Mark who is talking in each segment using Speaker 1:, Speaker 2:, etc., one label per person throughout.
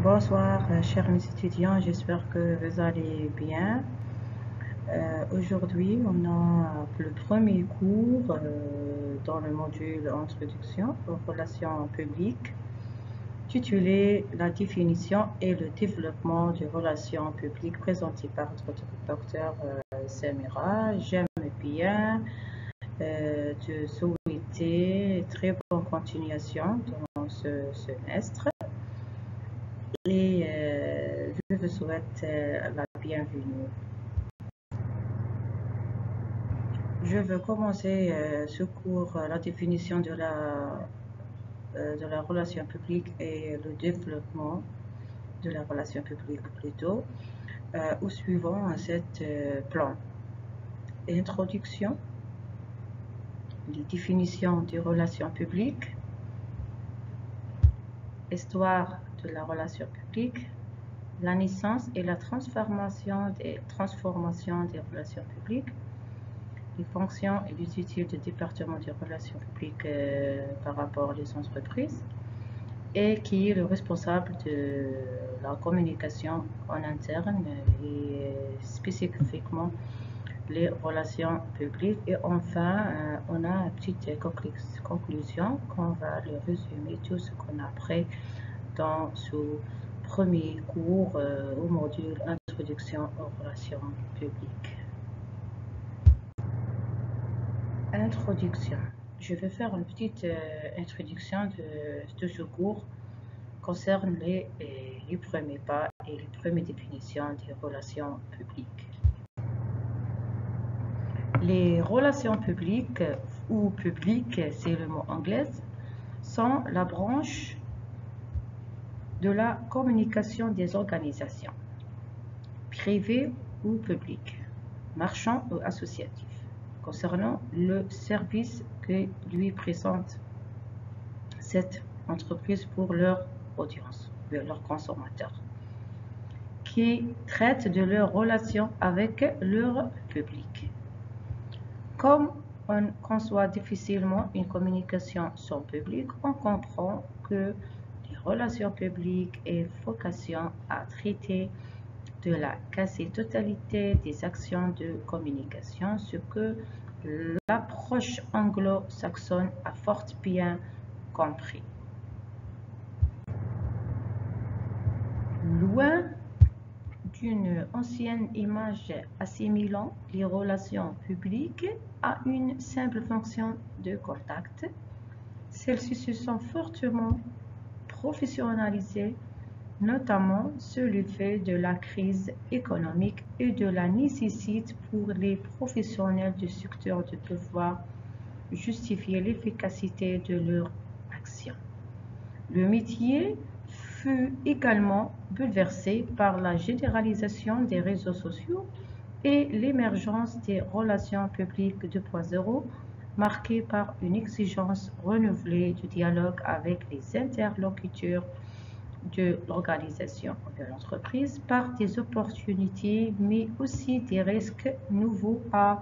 Speaker 1: Bonsoir, chers mes étudiants, j'espère que vous allez bien. Aujourd'hui, on a le premier cours dans le module Introduction aux relations publiques, titulé La définition et le développement des relations publiques, présenté par notre docteur Samira. J'aime bien te souhaiter très bonne continuation dans ce semestre. Et je vous souhaite la bienvenue. Je veux commencer ce cours, la définition de la relation publique et le développement de la relation publique plutôt, au suivant cet plan. Introduction, les définitions des relations publiques, histoire de la relation publique, la naissance et la transformation des relations publiques, les fonctions et les outils du département des relations publiques par rapport aux entreprises, et qui est le responsable de la communication en interne et spécifiquement les relations publiques. Et enfin, on a une petite conclusion qu'on va le résumer tout ce qu'on a appris dans ce premier cours au module Introduction aux relations publiques. Introduction. Je vais faire une petite introduction de ce cours concerne les premiers pas et les premières définitions des relations publiques. Les relations publiques ou publiques, c'est le mot anglais, sont la branche de la communication des organisations, privées ou publiques, marchands ou associatifs, concernant le service que lui présente cette entreprise pour leur audience, leurs consommateurs, qui traitent de leurs relations avec leur public. Comme on conçoit difficilement une communication sans public, on comprend que les relations publiques aient vocation à traiter de la quasi-totalité des actions de communication, ce que l'approche anglo-saxonne a fort bien compris. Loin d'une ancienne image assimilant les relations publiques à une simple fonction de contact, celles-ci se sont fortement professionnalisées, notamment sous l'effet de la crise économique et de la nécessité pour les professionnels du secteur de pouvoir justifier l'efficacité de leur action. Le métier fut également bouleversé par la généralisation des réseaux sociaux et l'émergence des relations publiques 2.0, marquées par une exigence renouvelée du dialogue avec les interlocuteurs de l'organisation de l'entreprise par des opportunités, mais aussi des risques nouveaux à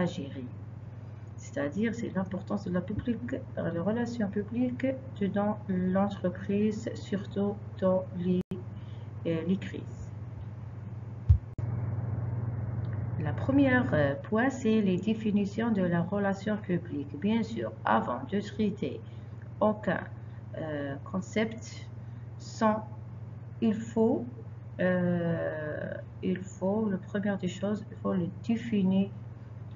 Speaker 1: gérer. C'est-à-dire, c'est l'importance de la relation publique dans l'entreprise, surtout dans les crises. La première point, c'est les définitions de la relation publique. Bien sûr, avant de traiter aucun concept, il faut, la première des choses, il faut le définir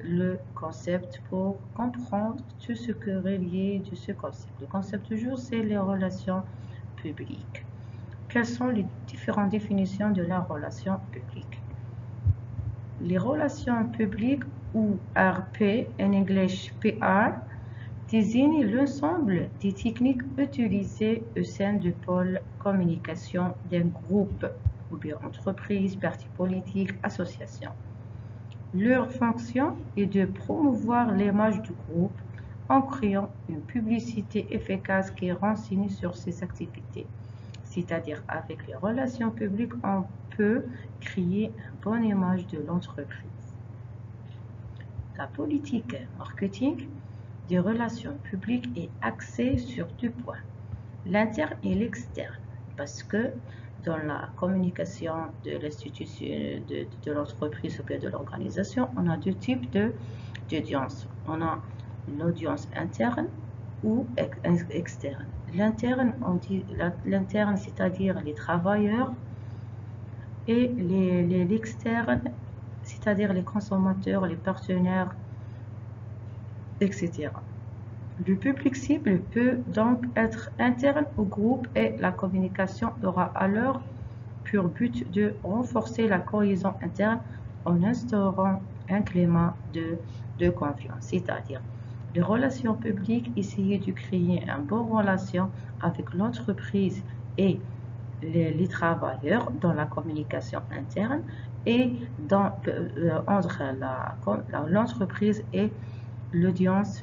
Speaker 1: le concept pour comprendre tout ce que relié de ce concept. Le concept toujours, c'est les relations publiques. Quelles sont les différentes définitions de la relation publique? Les relations publiques ou RP, en anglais PR, désigne l'ensemble des techniques utilisées au sein du pôle communication d'un groupe ou bien entreprise, parti politique, association. Leur fonction est de promouvoir l'image du groupe en créant une publicité efficace qui renseigne sur ses activités. C'est-à-dire, avec les relations publiques, on peut créer une bonne image de l'entreprise. La politique marketing des relations publiques est axée sur deux points, l'interne et l'externe. Parce que dans la communication de l'institution, de l'entreprise ou bien de l'organisation, on a deux types d'audience. On a une audience interne ou externe. L'interne, on dit l'interne, c'est-à-dire les travailleurs, et l'externe, c'est-à-dire les consommateurs, les partenaires, etc. Le public cible peut donc être interne au groupe et la communication aura alors pour but de renforcer la cohésion interne en instaurant un climat de confiance, c'est-à-dire les relations publiques, essayer de créer une bonne relation avec l'entreprise et les travailleurs dans la communication interne et entre l'entreprise et l'audience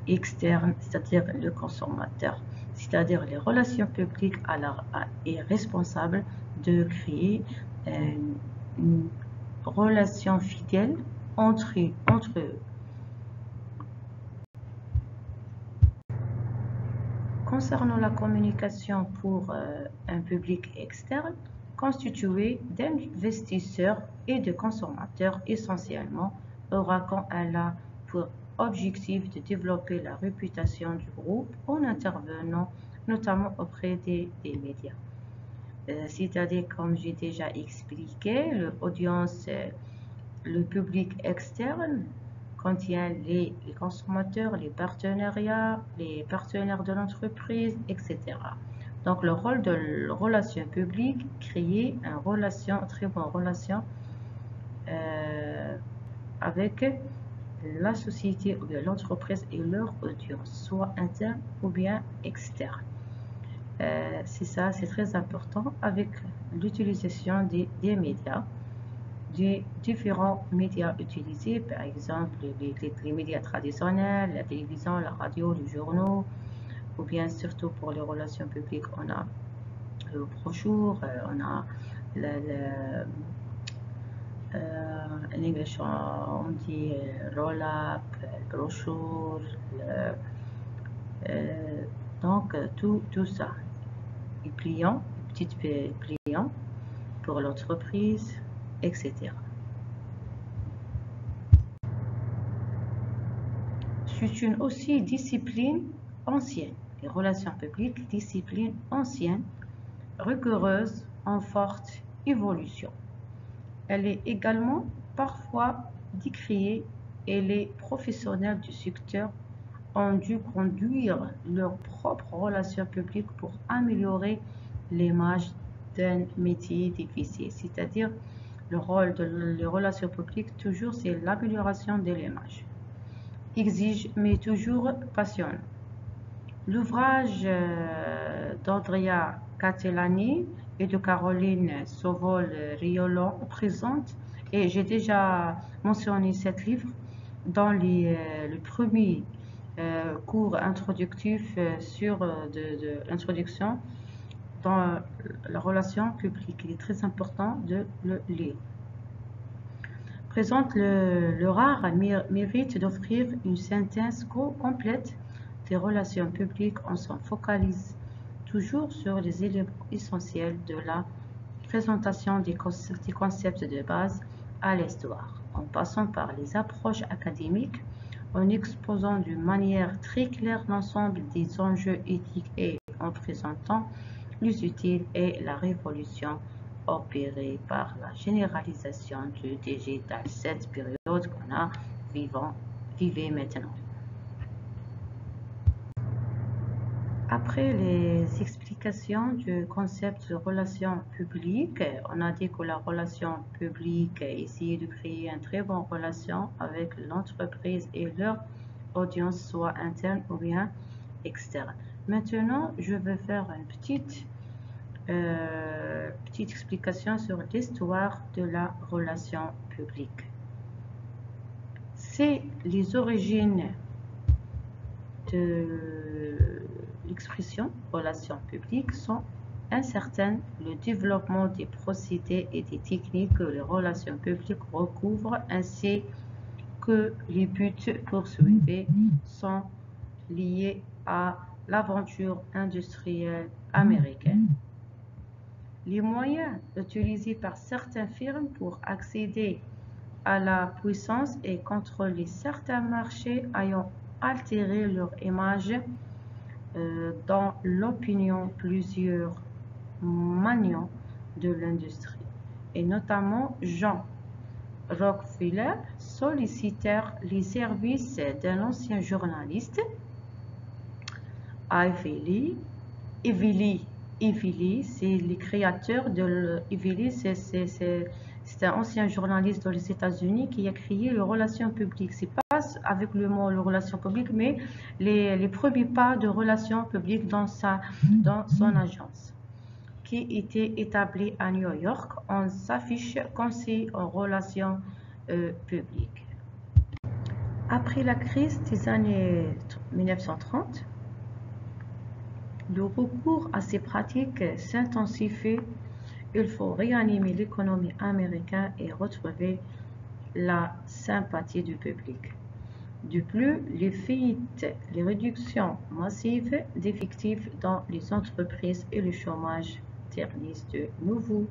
Speaker 1: externe, c'est-à-dire le consommateur. C'est-à-dire les relations publiques est responsable de créer une relation fidèle entre eux. Concernant la communication pour un public externe, constitué d'investisseurs et de consommateurs essentiellement, Oracle a pour objectif de développer la réputation du groupe en intervenant notamment auprès des médias. C'est-à-dire, comme j'ai déjà expliqué, l'audience, le public externe contient les consommateurs, les partenariats, les partenaires de l'entreprise, etc. Donc, le rôle de la relation publique, créer une très bonne relation avec la société ou bien l'entreprise et leur audience, soit interne ou bien externe. C'est ça, c'est très important avec l'utilisation des médias, des différents médias utilisés, par exemple les médias traditionnels, la télévision, la radio, les journaux, ou bien surtout pour les relations publiques, on a le brochure, on a en English on dit roll-up, brochure, donc tout ça. Les pliants, les petites pliants pour l'entreprise, etc. C'est une aussi discipline ancienne, les relations publiques, discipline ancienne, rigoureuse, en forte évolution. Elle est également parfois décriée et les professionnels du secteur ont dû conduire leurs propres relations publiques pour améliorer l'image d'un métier difficile. C'est-à-dire, le rôle des relations publiques, toujours, c'est l'amélioration de l'image. Exige, mais toujours passionnant. L'ouvrage d'Andrea Catellani et de Caroline Sovol-Riolo présente, et j'ai déjà mentionné cet livre dans le premier cours introductif sur de l'introduction dans la relation publique. Il est très important de le lire. Présente le rare mérite d'offrir une synthèse complète des relations publiques. On s'en focalise toujours sur les éléments essentiels de la présentation des concepts de base à l'histoire, en passant par les approches académiques, en exposant d'une manière très claire l'ensemble des enjeux éthiques et en présentant les utiles et la révolution opérée par la généralisation du digital, cette période qu'on a vivait maintenant. Après les explications du concept de relation publique, on a dit que la relation publique essaie de créer une très bonne relation avec l'entreprise et leur audience, soit interne ou bien externe. Maintenant, je vais faire une petite explication sur l'histoire de la relation publique. C'est les origines de l'expression relation publique sont incertaines. Le développement des procédés et des techniques que les relations publiques recouvrent ainsi que les buts poursuivis sont liés à l'aventure industrielle américaine. Les moyens utilisés par certaines firmes pour accéder à la puissance et contrôler certains marchés ayant altéré leur image dans l'opinion plusieurs magnats de l'industrie, et notamment John Rockefeller, sollicitèrent les services d'un ancien journaliste, Ivy Lee, c'est le créateur de Ivy Lee, c'est un ancien journaliste dans les États-Unis qui a créé les relations publiques. C'est pas avec le mot les relations publiques, mais les premiers pas de relations publiques dans son agence, qui était établie à New York. On s'affiche conseiller en relations publiques. Après la crise des années 1930, le recours à ces pratiques s'intensifie. Il faut réanimer l'économie américaine et retrouver la sympathie du public. De plus, les faillites, les réductions massives d'effectifs dans les entreprises et le chômage ternissent de nouveau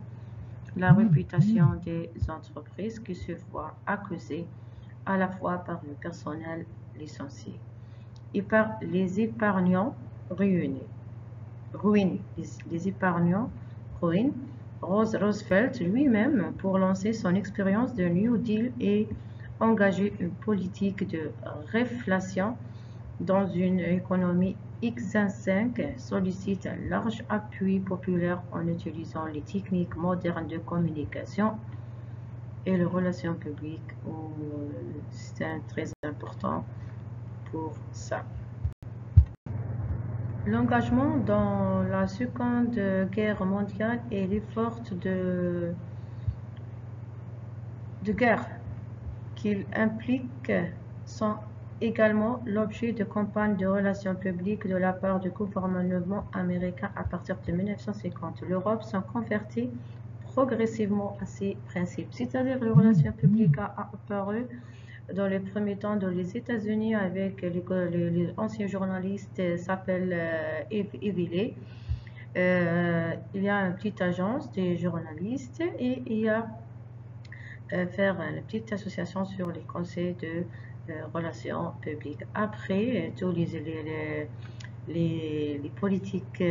Speaker 1: la réputation des entreprises qui se voient accusées à la fois par le personnel licencié et par les épargnants ruinés. Les épargnants ruinent. Roosevelt lui-même, pour lancer son expérience de New Deal et engager une politique de réflation dans une économie exsangue, sollicite un large appui populaire en utilisant les techniques modernes de communication et les relations publiques. C'est très important pour ça. L'engagement dans la Seconde Guerre mondiale et l'effort de guerre qu'il implique sont également l'objet de campagnes de relations publiques de la part du gouvernement américain à partir de 1950. L'Europe s'en convertit progressivement à ces principes, c'est-à-dire les relations publiques a apparu dans les premiers temps dans les États-Unis avec les anciens journalistes s'appelle Ivy Lee. Il y a une petite agence des journalistes et il y a faire une petite association sur les conseils de relations publiques. Après, tous les politiques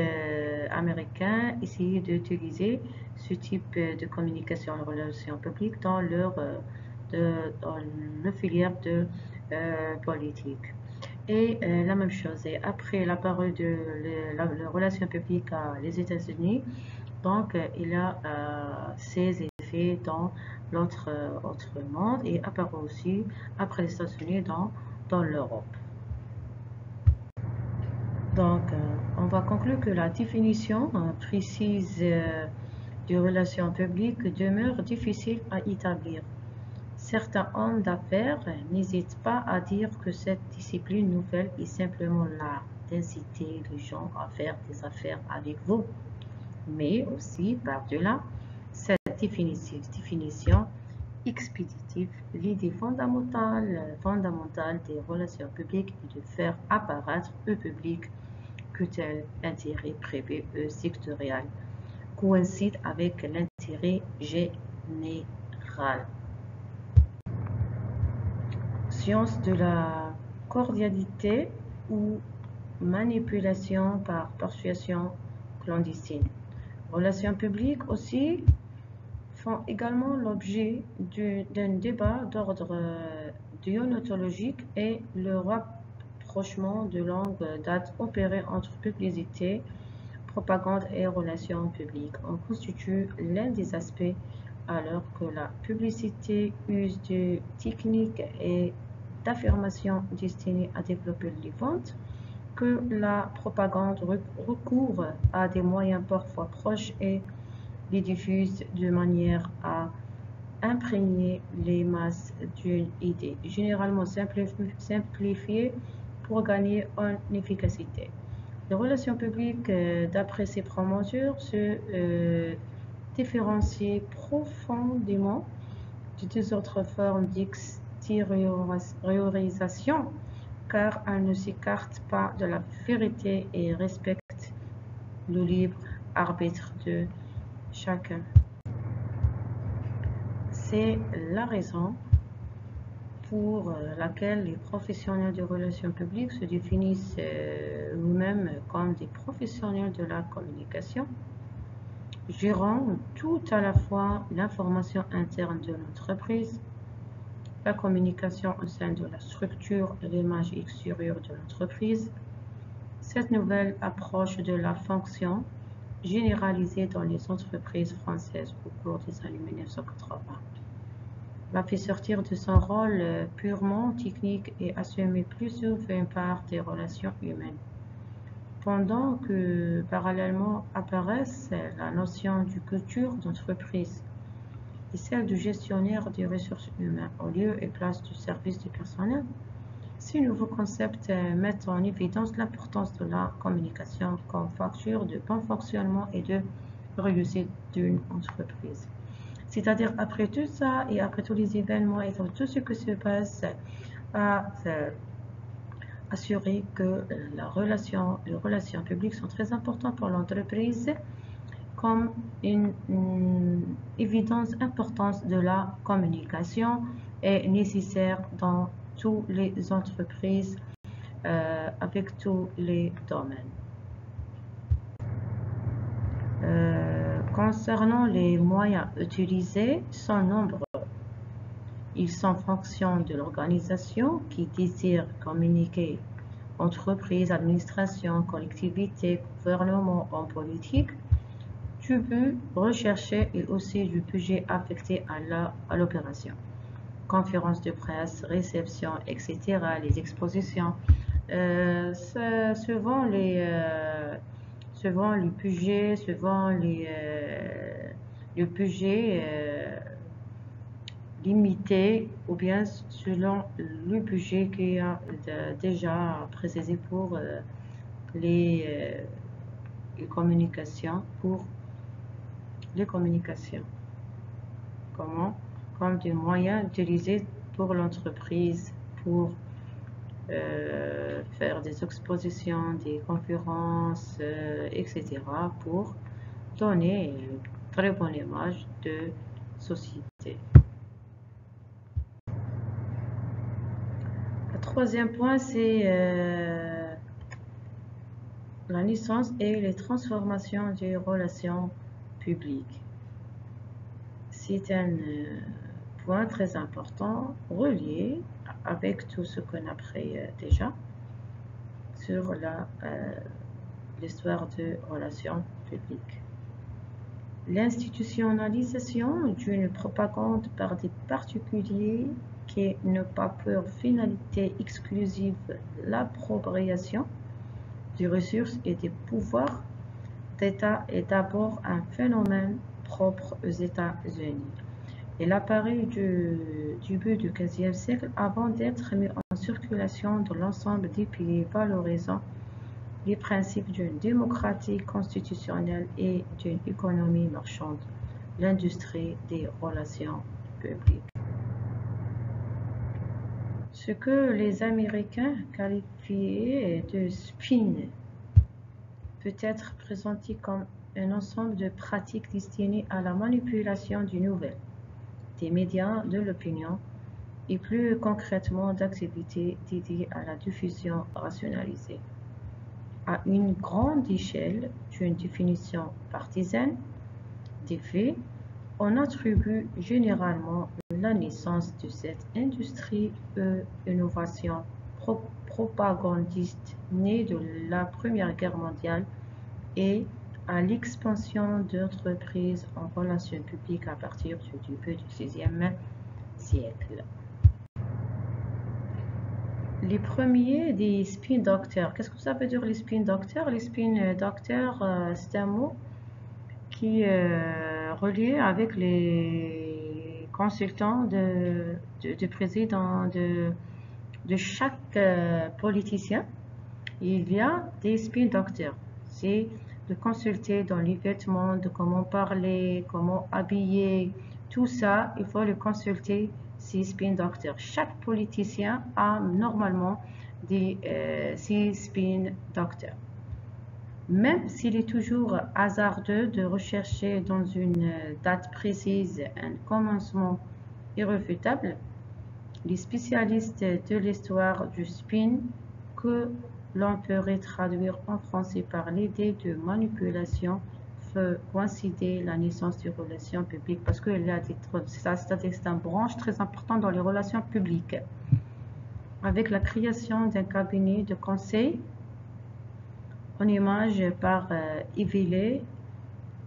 Speaker 1: américains essayaient d'utiliser ce type de communication en relations publiques dans dans le filière de politique. Et la même chose, et après l'apparu de la relation publique les États-Unis, donc il y a ses effets dans l'autre monde et apparu aussi après les États-Unis dans l'Europe. Donc, on va conclure que la définition précise des relations publiques demeure difficile à établir. Certains hommes d'affaires n'hésitent pas à dire que cette discipline nouvelle est simplement l'art d'inciter les gens à faire des affaires avec vous. Mais aussi, par-delà cette définition expéditive, l'idée fondamentale des relations publiques est de faire apparaître au public que tel intérêt privé ou sectoriel coïncide avec l'intérêt général. Science de la cordialité ou manipulation par persuasion clandestine. Relations publiques aussi font également l'objet d'un débat d'ordre déontologique et le rapprochement de longue date opéré entre publicité, propagande et relations publiques en constitue l'un des aspects, alors que la publicité use de techniques et d'affirmations destinées à développer les ventes, que la propagande recourt à des moyens parfois proches et les diffuse de manière à imprégner les masses d'une idée, généralement simplifiée pour gagner en efficacité. Les relations publiques, d'après ces promoteurs, se différencient profondément de deux autres formes d'extériorisation, car elles ne s'écartent pas de la vérité et respectent le libre arbitre de chacun. C'est la raison pour laquelle les professionnels de relations publiques se définissent eux-mêmes comme des professionnels de la communication, gérant tout à la fois l'information interne de l'entreprise, la communication au sein de la structure et l'image extérieure de l'entreprise. Cette nouvelle approche de la fonction, généralisée dans les entreprises françaises au cours des années 1980, l'a fait sortir de son rôle purement technique et assumer plus souvent une part des relations humaines. Pendant que parallèlement apparaissent la notion de culture d'entreprise et celle de gestionnaire des ressources humaines au lieu et place du service du personnel, ces nouveaux concepts mettent en évidence l'importance de la communication comme facteur de bon fonctionnement et de réussite d'une entreprise. C'est-à-dire, après tout ça et après tous les événements et tout ce qui se passe, à assurer que les relations publiques sont très importantes pour l'entreprise comme une évidence importante de la communication est nécessaire dans toutes les entreprises avec tous les domaines. Concernant les moyens utilisés, sont nombreux. Ils sont en fonction de l'organisation qui désire communiquer, entreprise, administration, collectivité, gouvernement en politique, du but recherché et aussi du budget affecté à l'opération. Conférences de presse, réceptions, etc., les expositions, suivant le budget, le budget limité ou bien selon le budget qui a déjà précisé pour les communications, Comment? Comme des moyens utilisés pour l'entreprise pour faire des expositions, des conférences, etc. pour donner une très bonne image de société. Le troisième point, c'est la naissance et les transformations des relations publiques. C'est un point très important relié avec tout ce qu'on a appris déjà sur l'histoire de relations publiques. L'institutionnalisation d'une propagande par des particuliers qui n'ont pas pour finalité exclusive l'appropriation des ressources et des pouvoirs d'État est d'abord un phénomène propre aux États-Unis. Il apparaît du début du XVe siècle avant d'être mis en circulation dans l'ensemble des pays valorisant les principes d'une démocratie constitutionnelle et d'une économie marchande, l'industrie des relations publiques. Ce que les Américains qualifiaient de spin peut être présenté comme un ensemble de pratiques destinées à la manipulation des nouvelles, des médias, de l'opinion et plus concrètement d'activités dédiées à la diffusion rationalisée. À une grande échelle d'une définition partisane des faits, on attribue généralement la naissance de cette industrie aux innovations propagandistes nées de la Première Guerre mondiale et à l'expansion d'entreprises en relations publiques à partir du début du XVIe siècle. Les premiers des spin doctors. Qu'est-ce que ça veut dire les spin doctors? Les spin doctors, c'est un mot qui est relié avec les consultants de président de chaque politicien. Il y a des spin doctors. C'est de consulter dans les vêtements, de comment parler, comment habiller, tout ça, il faut le consulter ces spin doctors. Chaque politicien a normalement ces spin doctors. Même s'il est toujours hasardeux de rechercher dans une date précise un commencement irréfutable, les spécialistes de l'histoire du spin, que l'on pourrait traduire en français par l'idée de manipulation, fait coïncider la naissance des relations publiques, parce que c'est une branche très importante dans les relations publiques, avec la création d'un cabinet de conseil en image par Yveley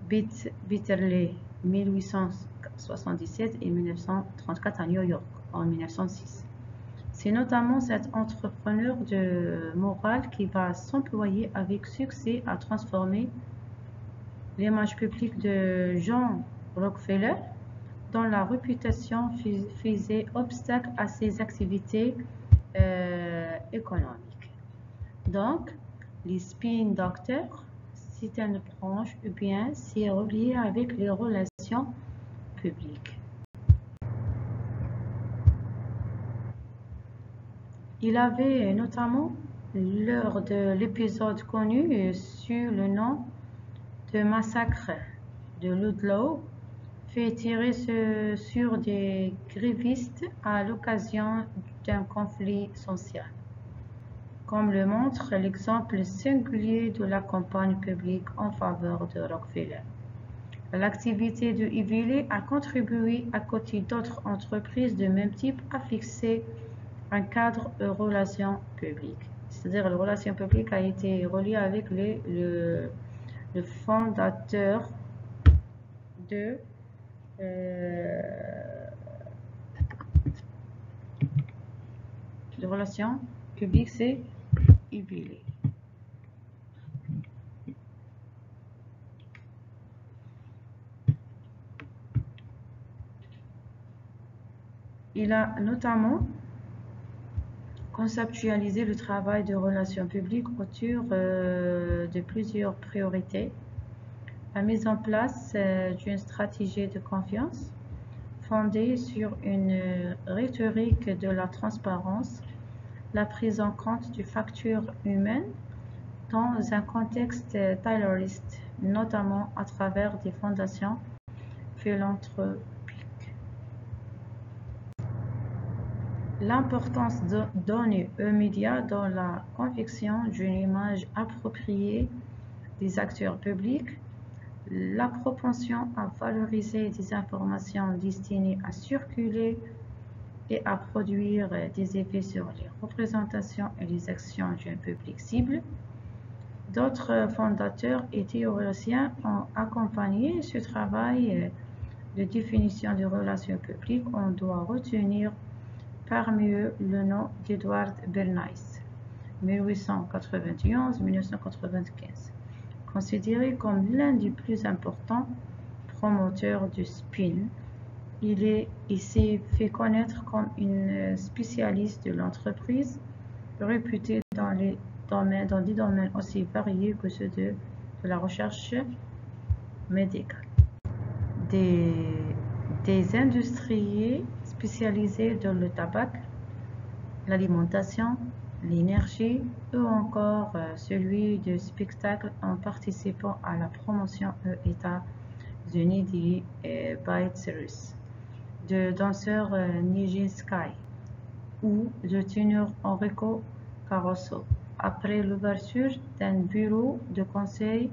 Speaker 1: Bitterley 1877 et 1934 à New York en 1906. C'est notamment cet entrepreneur de morale qui va s'employer avec succès à transformer l'image publique de John Rockefeller, dont la réputation faisait obstacle à ses activités économiques. Donc, les spin doctors, c'est une branche ou bien c'est relié avec les relations publiques. Il avait notamment, lors de l'épisode connu sous le nom de massacre de Ludlow, fait tirer sur des grévistes à l'occasion d'un conflit social, comme le montre l'exemple singulier de la campagne publique en faveur de Rockefeller. L'activité de Yveley a contribué, à côté d'autres entreprises de même type, à fixer un cadre de relations publiques. C'est-à-dire la relation publique a été reliée avec le fondateur de relations publiques, c'est Yveley. Il a notamment conceptualisé le travail de relations publiques autour de plusieurs priorités. La mise en place d'une stratégie de confiance fondée sur une rhétorique de la transparence, la prise en compte du facteur humain dans un contexte tayloriste, notamment à travers des fondations philanthropiques. L'importance donnée aux médias dans la confection d'une image appropriée des acteurs publics, la propension à valoriser des informations destinées à circuler et à produire des effets sur les représentations et les actions d'un public cible. D'autres fondateurs et théoriciens ont accompagné ce travail de définition des relations publiques. On doit retenir parmi eux le nom d'Edward Bernays, 1891-1995, considéré comme l'un des plus importants promoteurs du spin. Il s'est fait connaître comme une spécialiste de l'entreprise, réputée dans des domaines aussi variés que ceux de la recherche médicale. Des industries spécialisés dans le tabac, l'alimentation, l'énergie ou encore celui du spectacle en participant à la promotion aux États-Unis des Bite Series, de danseur Nijinsky ou de teneur Enrico Caruso, après l'ouverture d'un bureau de conseil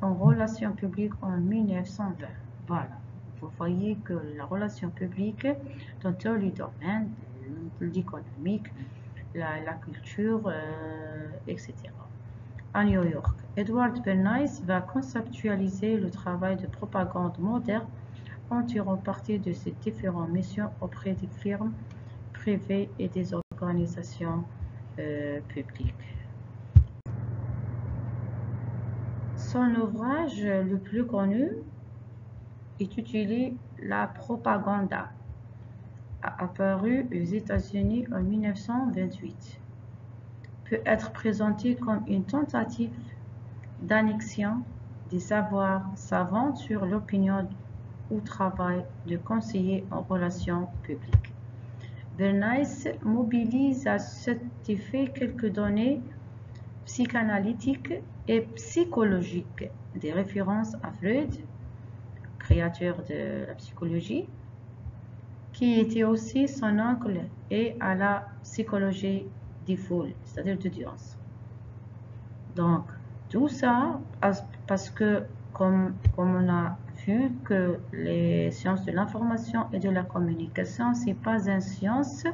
Speaker 1: en relations publiques en 1920. Voilà. Vous voyez que la relation publique dans tous les domaines, l'économique, la culture, etc. À New York, Edward Bernays va conceptualiser le travail de propagande moderne en tirant parti de ses différentes missions auprès des firmes privées et des organisations publiques. Son ouvrage le plus connu est intitulé La Propaganda, apparu aux États-Unis en 1928, peut être présenté comme une tentative d'annexion des savoirs savants sur l'opinion au travail de conseiller en relations publiques. Bernays mobilise à cet effet quelques données psychanalytiques et psychologique, des références à Freud, créateur de la psychologie, qui était aussi son oncle, et à la psychologie des foules, c'est-à-dire d'audience. Donc, tout ça, parce que comme on a vu que les sciences de l'information et de la communication, c'est pas une science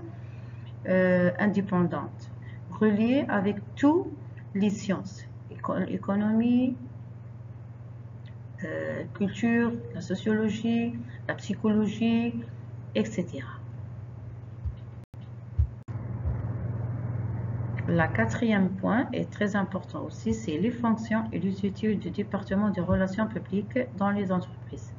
Speaker 1: indépendante, reliée avec toutes les sciences, économie, culture, la sociologie, la psychologie, etc. La quatrième point est très important aussi, c'est les fonctions et les outils du département des relations publiques dans les entreprises.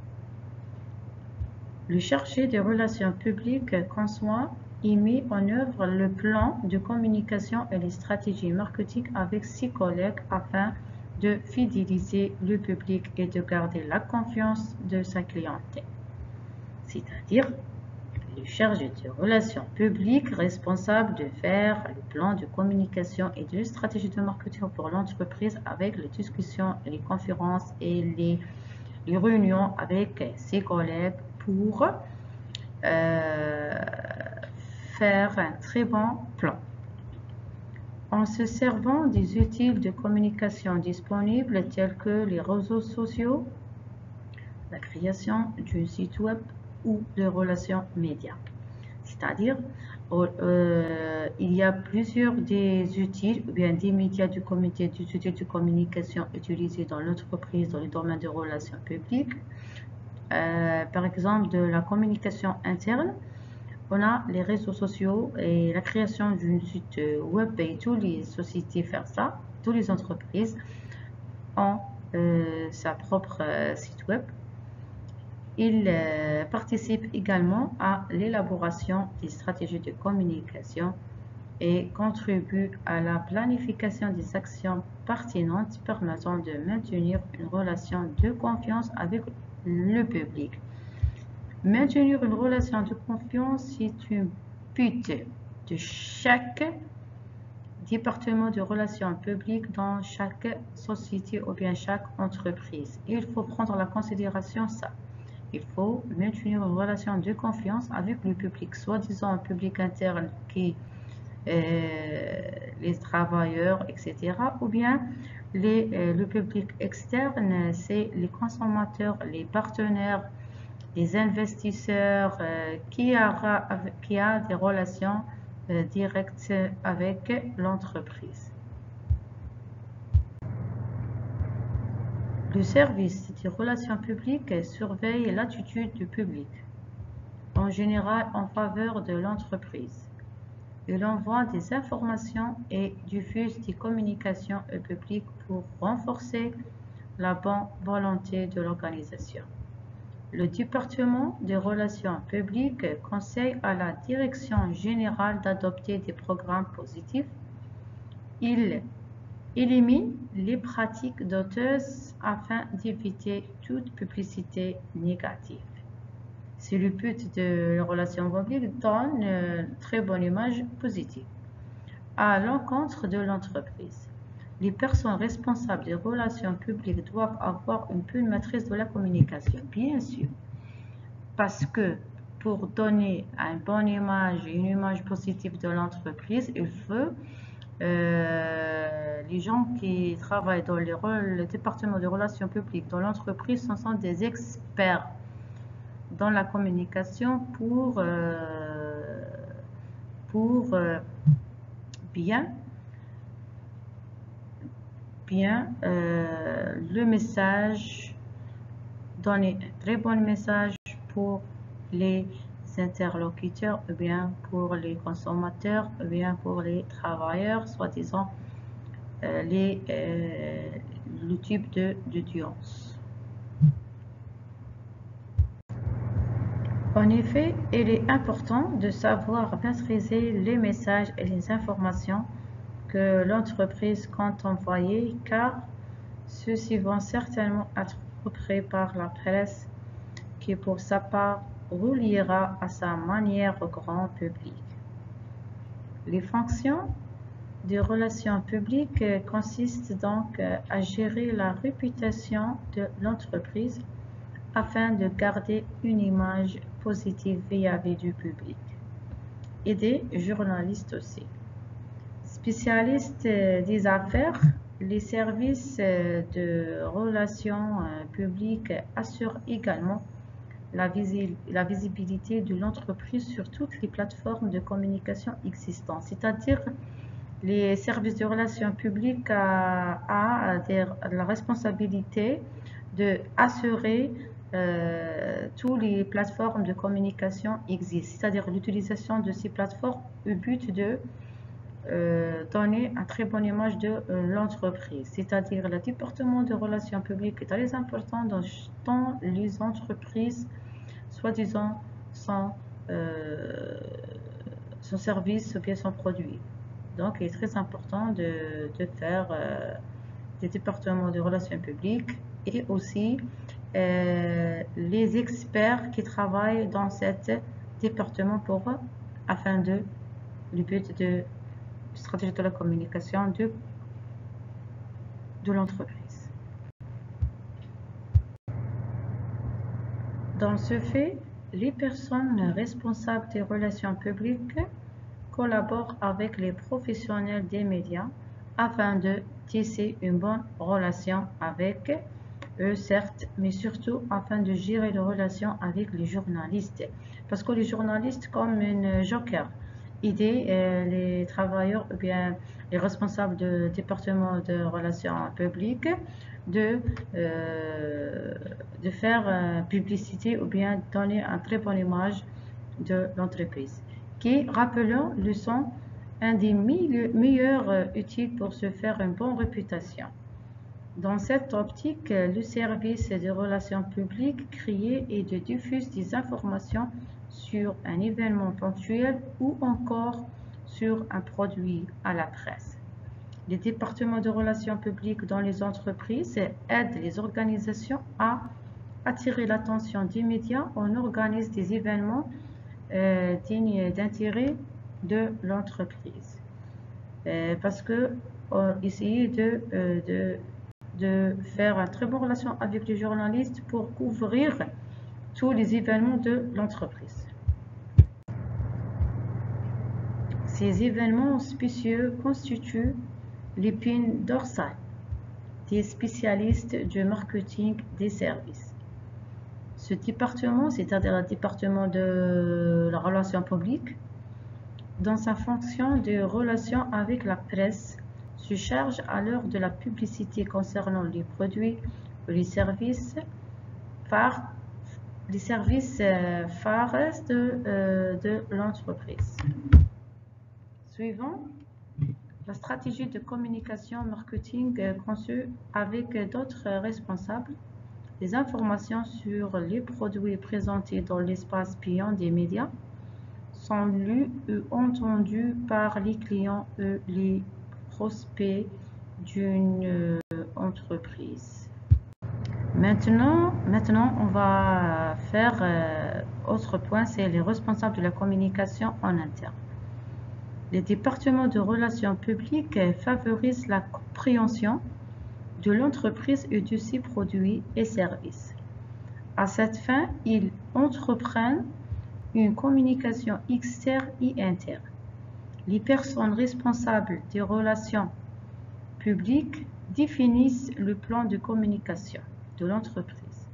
Speaker 1: Le chargé des relations publiques conçoit et met en œuvre le plan de communication et les stratégies marketing avec ses collègues afin de fidéliser le public et de garder la confiance de sa clientèle. C'est-à-dire, le chargé de relations publiques responsable de faire le plan de communication et de stratégie de marketing pour l'entreprise avec les discussions, les conférences et les réunions avec ses collègues pour faire un très bon plan. En se servant des outils de communication disponibles tels que les réseaux sociaux, la création d'un site web ou de relations médias. C'est-à-dire, il y a plusieurs des outils ou bien des médias du comité des outils de communication utilisés dans l'entreprise dans le domaine des relations publiques. Par exemple, de la communication interne, on a les réseaux sociaux et la création d'un site web et toutes les sociétés font ça, toutes les entreprises ont sa propre site web. Il participe également à l'élaboration des stratégies de communication et contribue à la planification des actions pertinentes permettant de maintenir une relation de confiance avec le public. Maintenir une relation de confiance, c'est un but de chaque département de relations publiques dans chaque société ou bien chaque entreprise. Il faut prendre en considération ça. Il faut maintenir une relation de confiance avec le public, soi-disant un public interne qui les travailleurs, etc. Ou bien le public externe, c'est les consommateurs, les partenaires, les investisseurs qui a des relations directes avec l'entreprise. Le service des relations publiques surveille l'attitude du public, en général en faveur de l'entreprise. Il envoie des informations et diffuse des communications au public pour renforcer la bonne volonté de l'organisation. Le département des relations publiques conseille à la direction générale d'adopter des programmes positifs. Il élimine les pratiques douteuses afin d'éviter toute publicité négative. C'est le but de la relation publique donne une très bonne image positive à l'encontre de l'entreprise. Les personnes responsables des relations publiques doivent avoir une bonne maîtrise de la communication, bien sûr, parce que pour donner une bonne image et une image positive de l'entreprise, il faut les gens qui travaillent dans le département de relations publiques dans l'entreprise sont des experts dans la communication pour bien le message, donner un très bon message pour les interlocuteurs ou bien pour les consommateurs ou bien pour les travailleurs, soi-disant le type d'audience. En effet, il est important de savoir maîtriser les messages et les informations que l'entreprise compte envoyer car ceux-ci vont certainement être repris par la presse qui pour sa part reliera à sa manière au grand public. Les fonctions des relations publiques consiste donc à gérer la réputation de l'entreprise afin de garder une image positive vis-à-vis du public et des journalistes aussi. Spécialistes des affaires, les services de relations publiques assurent également la visibilité de l'entreprise sur toutes les plateformes de communication existantes, c'est-à-dire les services de relations publiques a la responsabilité d'assurer toutes les plateformes de communication existent, c'est-à-dire l'utilisation de ces plateformes au but de donner une très bonne image de l'entreprise, c'est-à-dire le département de relations publiques est très important dans les entreprises, soi-disant son service ou bien son produit. Donc, il est très important de faire des départements de relations publiques et aussi les experts qui travaillent dans cet département afin de le but de stratégie de la communication de l'entreprise. Dans ce fait, les personnes responsables des relations publiques collaborent avec les professionnels des médias afin de tisser une bonne relation avec eux, certes, mais surtout afin de gérer les relations avec les journalistes. Parce que les journalistes, comme un joker, aider les travailleurs ou bien les responsables de département de relations publiques de faire publicité ou bien donner une très bonne image de l'entreprise, qui, rappelons, le sont un des meilleurs outils pour se faire une bonne réputation. Dans cette optique, le service de relations publiques crée et diffuse des informations sur un événement ponctuel ou encore sur un produit à la presse. Les départements de relations publiques dans les entreprises aident les organisations à attirer l'attention des médias. On organise des événements dignes d'intérêt de l'entreprise. Parce que essayer de faire une très bonne relation avec les journalistes pour couvrir tous les événements de l'entreprise. Ces événements spéciaux constituent l'épine dorsale des spécialistes du marketing des services. Ce département, c'est-à-dire le département de la relation publique, dans sa fonction de relation avec la presse, se charge alors de la publicité concernant les produits ou les services phares de l'entreprise. Suivant, la stratégie de communication marketing conçue avec d'autres responsables. Les informations sur les produits présentés dans l'espace payant des médias sont lues ou entendues par les clients et les prospects d'une entreprise. Maintenant, on va faire autre point, c'est les responsables de la communication en interne. Les départements de relations publiques favorisent la compréhension de l'entreprise et de ses produits et services. À cette fin, ils entreprennent une communication externe et interne. Les personnes responsables des relations publiques définissent le plan de communication de l'entreprise,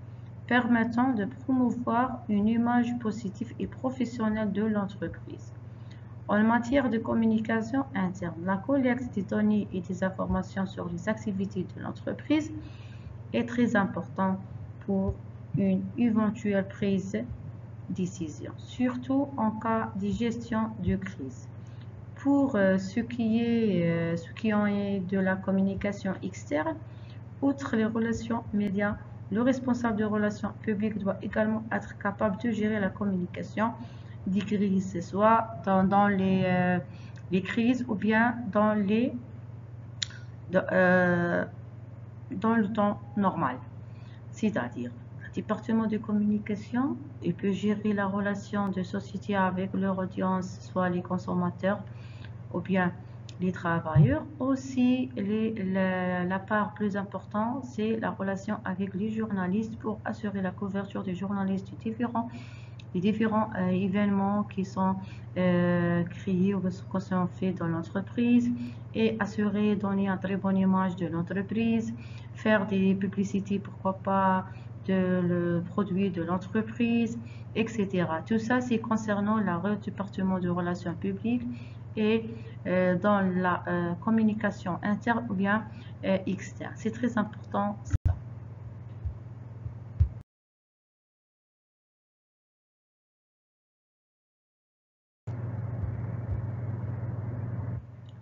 Speaker 1: permettant de promouvoir une image positive et professionnelle de l'entreprise. En matière de communication interne, la collecte des données et des informations sur les activités de l'entreprise est très importante pour une éventuelle prise de décision, surtout en cas de gestion de crise. Pour ce qui est de la communication externe, outre les relations médias, le responsable de relations publiques doit également être capable de gérer la communication des crises, soit dans les crises ou bien dans le temps normal. C'est-à-dire, le département de communication, il peut gérer la relation de société avec leur audience, soit les consommateurs ou bien les travailleurs. Aussi, la part plus importante, c'est la relation avec les journalistes pour assurer la couverture des journalistes des différents événements qui sont créés ou qui sont faits dans l'entreprise et assurer, donner une très bonne image de l'entreprise, faire des publicités, pourquoi pas, de le produit de l'entreprise, etc. Tout ça, c'est concernant le département de relations publiques et dans la communication interne ou bien externe. C'est très important.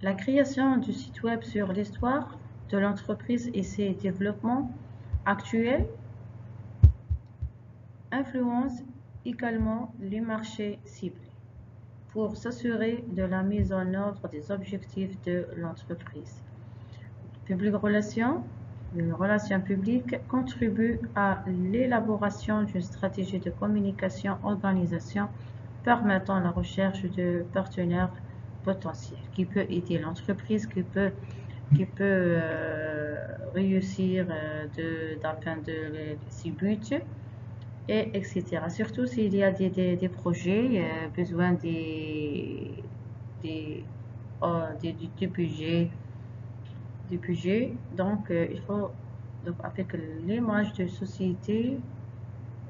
Speaker 1: La création du site web sur l'histoire de l'entreprise et ses développements actuels influence également les marchés ciblés pour s'assurer de la mise en œuvre des objectifs de l'entreprise. Public Relations, les relations publiques contribuent à l'élaboration d'une stratégie de communication organisation permettant la recherche de partenaires potentiels qui peut aider l'entreprise, qui peut réussir d'atteindre ses buts, et etc. Surtout s'il y a des projets, besoin des, du budget, Donc, il faut, donc, avec l'image de société,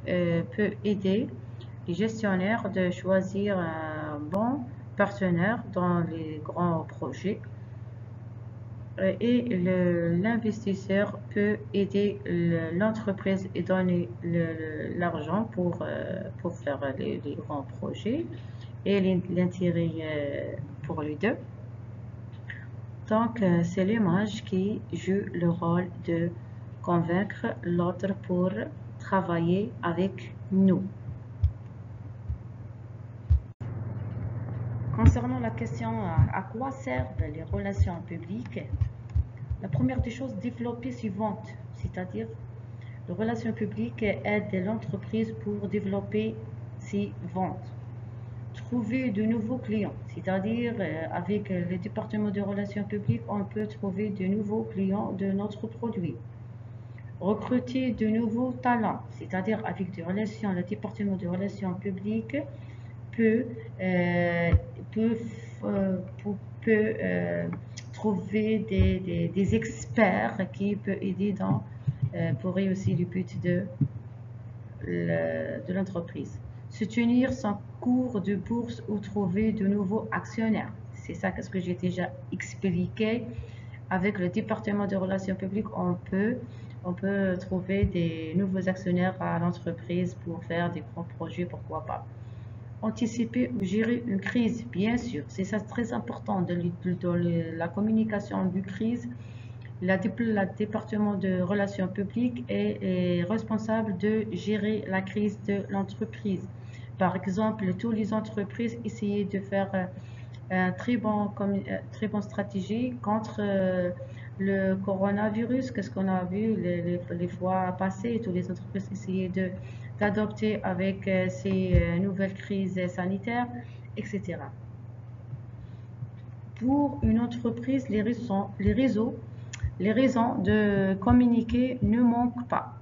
Speaker 1: peut aider les gestionnaires de choisir un bon partenaire dans les grands projets et l'investisseur peut aider l'entreprise et donner l'argent pour faire les grands projets et l'intérêt pour les deux. Donc, c'est l'image qui joue le rôle de convaincre l'autre pour travailler avec nous. Concernant la question à quoi servent les relations publiques, la première des choses, développer ses ventes, c'est-à-dire les relations publiques aident l'entreprise pour développer ses ventes. Trouver de nouveaux clients, c'est-à-dire avec le département de relations publiques, on peut trouver de nouveaux clients de notre produit. Recruter de nouveaux talents, c'est-à-dire avec des relations, le département de relations publiques peut trouver des experts qui peuvent aider pour réussir le but de l'entreprise. Soutenir son cours de bourse ou trouver de nouveaux actionnaires. C'est ça ce que j'ai déjà expliqué. Avec le département de relations publiques, on peut trouver des nouveaux actionnaires à l'entreprise pour faire des grands projets, pourquoi pas. Anticiper ou gérer une crise, bien sûr, c'est ça très important dans la communication d'une crise. Le département de relations publiques est responsable de gérer la crise de l'entreprise. Par exemple, toutes les entreprises essayaient de faire une très bonne stratégie contre le coronavirus. Qu'est-ce qu'on a vu les fois passées? Toutes les entreprises essayaient d'adopter avec ces nouvelles crises sanitaires, etc. Pour une entreprise, les raisons de communiquer ne manquent pas,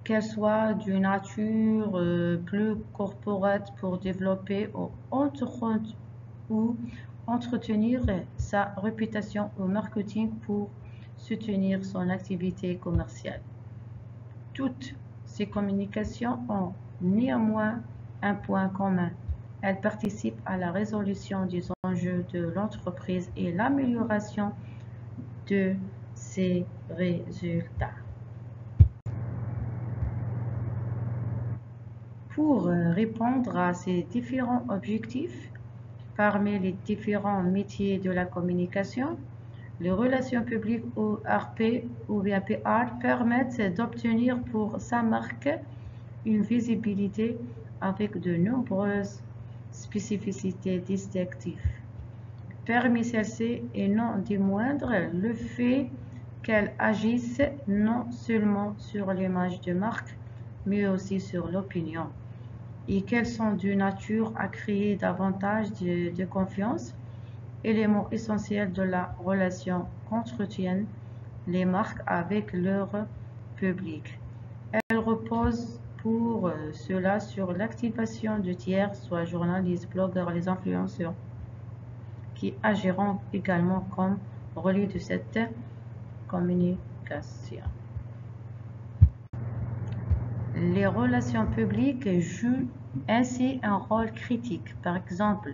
Speaker 1: qu'elles soient d'une nature plus corporate pour développer ou entretenir sa réputation au marketing pour soutenir son activité commerciale. Toutes ces communications ont néanmoins un point commun. Elles participent à la résolution des enjeux de l'entreprise et l'amélioration de ses résultats. Pour répondre à ces différents objectifs, parmi les différents métiers de la communication, les relations publiques ou RP ou bien PR permettent d'obtenir pour sa marque une visibilité avec de nombreuses spécificités distinctives. Parmi celles-ci, et non des moindres, le fait qu'elles agissent non seulement sur l'image de marque, mais aussi sur l'opinion, et qu'elles sont de nature à créer davantage de confiance élément essentiel de la relation qu'entretiennent les marques avec leur public. Elle repose pour cela sur l'activation de tiers, soit journalistes, blogueurs, les influenceurs, qui agiront également comme relais de cette communication. Les relations publiques jouent ainsi un rôle critique, par exemple,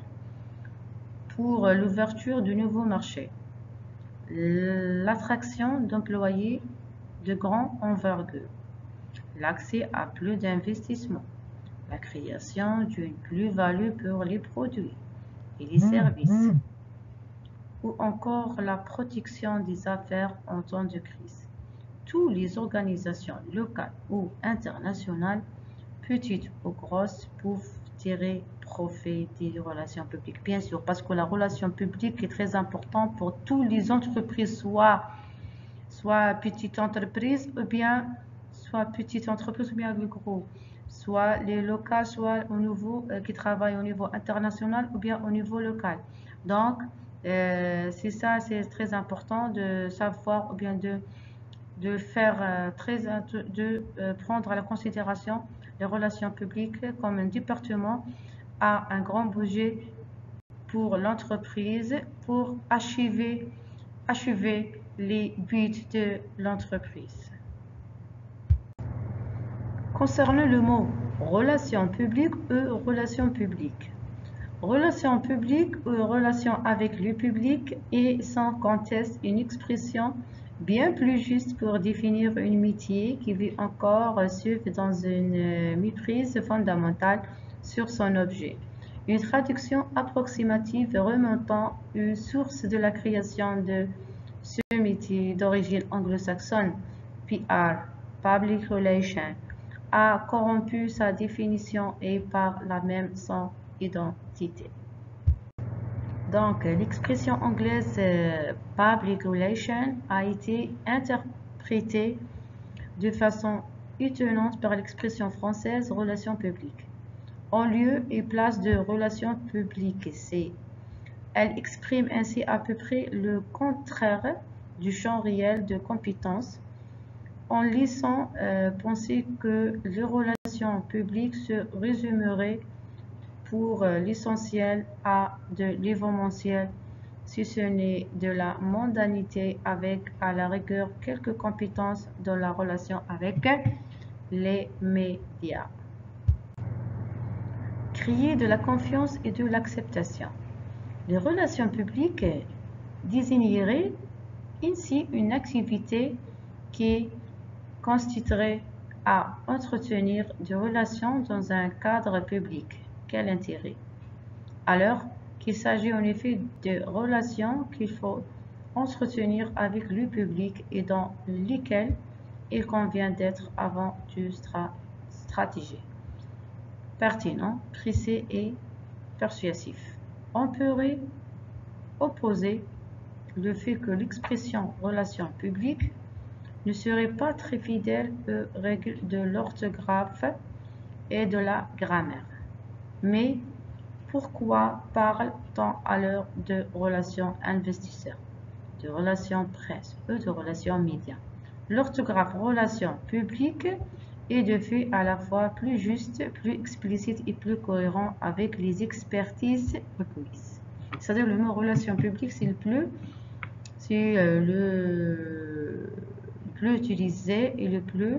Speaker 1: pour l'ouverture de nouveaux marchés, l'attraction d'employés de grande envergure, l'accès à plus d'investissements, la création d'une plus-value pour les produits et les services, ou encore la protection des affaires en temps de crise. Toutes les organisations locales ou internationales, petites ou grosses, peuvent tirer profit des relations publiques, bien sûr, parce que la relation publique est très importante pour toutes les entreprises, soit petite entreprise ou bien le gros, soit les locales, soit au niveau qui travaillent au niveau international ou bien au niveau local. Donc c'est ça, c'est très important de savoir ou bien de faire prendre à la considération les relations publiques comme un département a un grand budget pour l'entreprise pour achever les buts de l'entreprise. Concernant le mot relations publiques ou relations publiques, relations publiques ou relations avec le public est sans conteste une expression bien plus juste pour définir une métier qui vit encore suivre dans une méprise fondamentale sur son objet. Une traduction approximative remontant aux sources de la création de ce métier d'origine anglo-saxonne, PR, Public Relations, a corrompu sa définition et par la même son identité. Donc, l'expression anglaise Public Relations a été interprétée de façon étonnante par l'expression française Relations publiques. En lieu et place de relations publiques, elle exprime ainsi à peu près le contraire du champ réel de compétence, en laissant penser que les relations publiques se résumeraient pour l'essentiel à de l'événementiel, si ce n'est de la mondanité, avec à la rigueur quelques compétences dans la relation avec les médias. Créer de la confiance et de l'acceptation. Les relations publiques désigneraient ainsi une activité qui consisterait à entretenir des relations dans un cadre public. Quel intérêt? Alors qu'il s'agit en effet de relations qu'il faut entretenir avec le public et dans lesquelles il convient d'être avant de stratégie, pertinent, précis et persuasif. On pourrait opposer le fait que l'expression relations publiques ne serait pas très fidèle aux règles de l'orthographe et de la grammaire. Mais pourquoi parle-t-on alors de relations investisseurs, de relations presse ou de relations médias? L'orthographe relations publiques est de fait à la fois plus juste, plus explicite et plus cohérent avec les expertises requises. C'est-à-dire le mot relations publiques, c'est le plus utilisé et le plus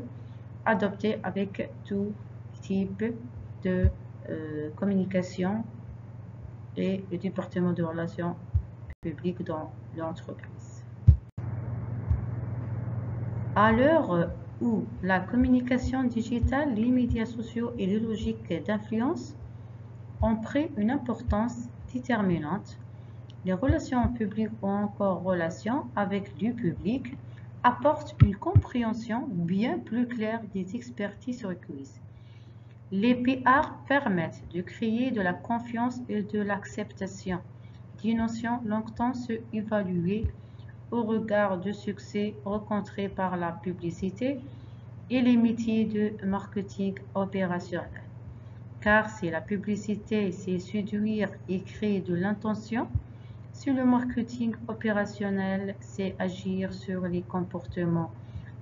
Speaker 1: adopté avec tout type de communication et le département de relations publiques dans l'entreprise. À l'heure où la communication digitale, les médias sociaux et les logiques d'influence ont pris une importance déterminante, les relations publiques ou encore relations avec le public apportent une compréhension bien plus claire des expertises requises. Les PR permettent de créer de la confiance et de l'acceptation, des notions longtemps évaluées au regard du succès rencontré par la publicité et les métiers de marketing opérationnel. Car si la publicité sait séduire et créer de l'intention, Si le marketing opérationnel, c'est agir sur les comportements,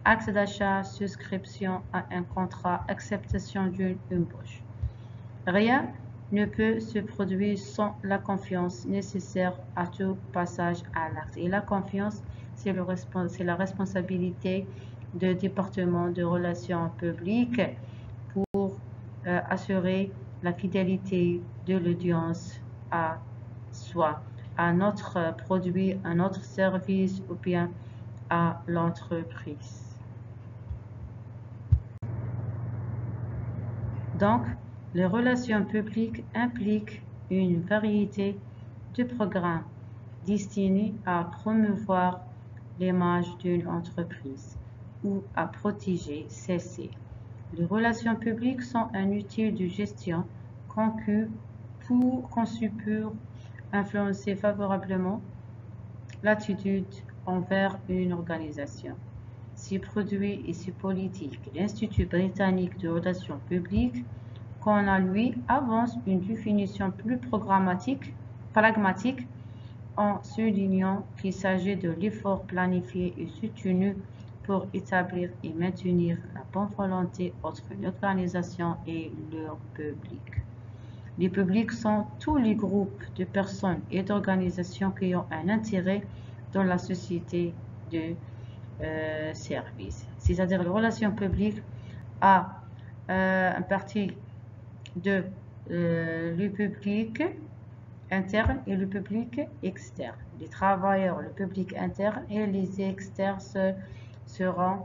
Speaker 1: acte d'achat, souscription à un contrat, acceptation d'une embauche. Rien ne peut se produire sans la confiance nécessaire à tout passage à l'acte. Et la confiance, c'est la responsabilité du département de relations publiques pour assurer la fidélité de l'audience à soi, à notre produit, à notre service ou bien à l'entreprise. Donc, les relations publiques impliquent une variété de programmes destinés à promouvoir l'image d'une entreprise ou à protéger celle-ci. Les relations publiques sont un outil de gestion conçu pour influencer favorablement l'attitude envers une organisation. Ses produits et ses politiques. L'Institut britannique de relations publiques, quant à lui, avance une définition plus pragmatique en soulignant qu'il s'agit de l'effort planifié et soutenu pour établir et maintenir la bonne volonté entre une organisation et leur public. Les publics sont tous les groupes de personnes et d'organisations qui ont un intérêt dans la société de service. C'est-à-dire les relations publiques à une partie de le public interne et le public externe. Les travailleurs, le public interne et les externes seront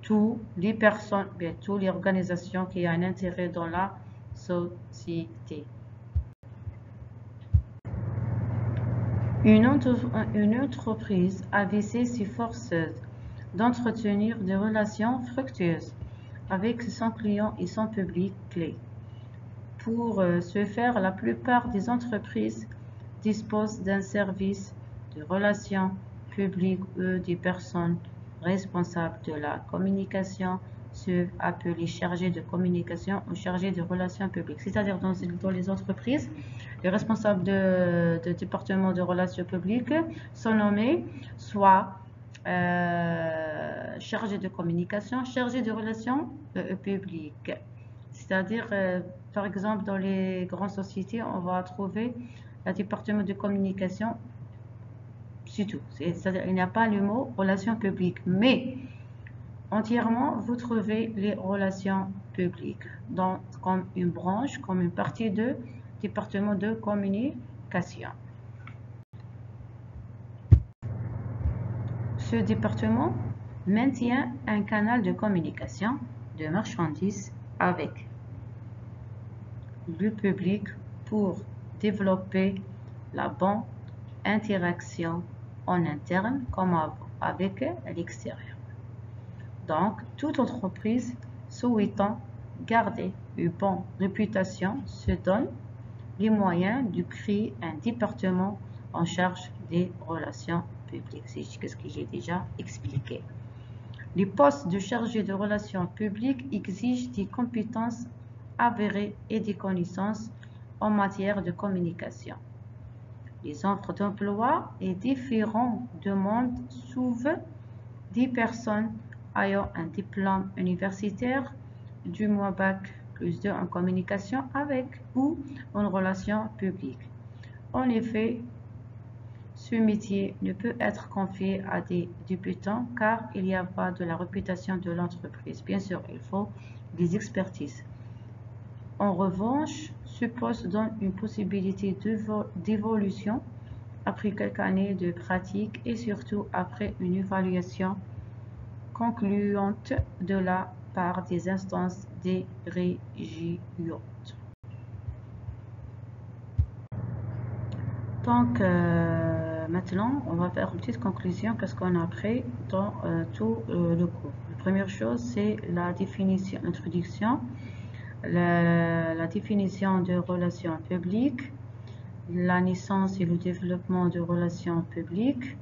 Speaker 1: tous les personnes, bien toutes les organisations qui ont un intérêt dans la société. Une entreprise a baissé ses forces d'entretenir des relations fructueuses avec son client et son public clé. Pour ce faire, la plupart des entreprises disposent d'un service de relations publiques ou des personnes responsables de la communication se appelés chargés de communication ou chargés de relations publiques. C'est-à-dire dans les entreprises, les responsables de département de relations publiques sont nommés soit chargés de communication, chargés de relations publiques. C'est-à-dire, par exemple, dans les grandes sociétés, on va trouver le département de communication, c'est tout. C'est-à-dire, il n'y a pas le mot relations publiques, mais entièrement, vous trouvez les relations publiques comme une branche, comme une partie du département de communication. Ce département maintient un canal de communication de marchandises avec le public pour développer la bonne interaction en interne comme avec l'extérieur. Donc, toute entreprise souhaitant garder une bonne réputation se donne les moyens de créer un département en charge des relations publiques. C'est ce que j'ai déjà expliqué. Les postes de chargé de relations publiques exigent des compétences avérées et des connaissances en matière de communication. Les offres d'emploi et différents demandes s'ouvrent des personnes ayant un diplôme universitaire du moins bac plus 2 en communication avec ou en relations publiques. En effet, ce métier ne peut être confié à des débutants car il y va de la réputation de l'entreprise. Bien sûr, il faut des expertises. En revanche, ce poste donne une possibilité d'évolution après quelques années de pratique et surtout après une évaluation concluante de la part des instances dirigeantes. Donc, maintenant, on va faire une petite conclusion parce qu'on a pris dans tout le cours. La première chose, c'est la définition, l'introduction, la définition de relations publiques, la naissance et le développement de relations publiques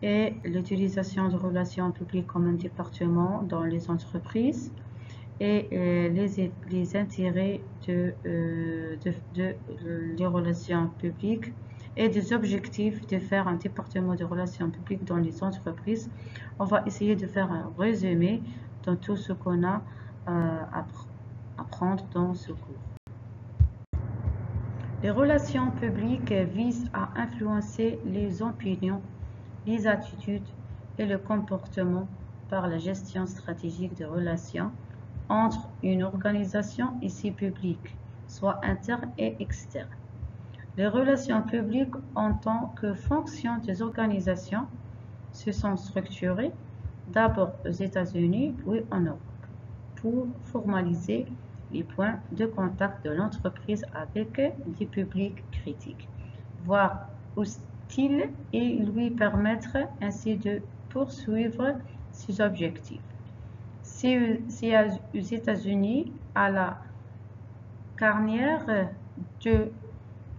Speaker 1: et l'utilisation de relations publiques comme un département dans les entreprises et les intérêts des relations publiques et des objectifs de faire un département de relations publiques dans les entreprises. On va essayer de faire un résumé dans tout ce qu'on a à apprendre dans ce cours. Les relations publiques visent à influencer les opinions, les attitudes et le comportement par la gestion stratégique des relations entre une organisation et ses publics, soit internes et externes. Les relations publiques en tant que fonction des organisations se sont structurées d'abord aux États-Unis puis en Europe pour formaliser les points de contact de l'entreprise avec des publics critiques, voire hostiles, et lui permettre ainsi de poursuivre ses objectifs. C'est aux États-Unis, à la charnière du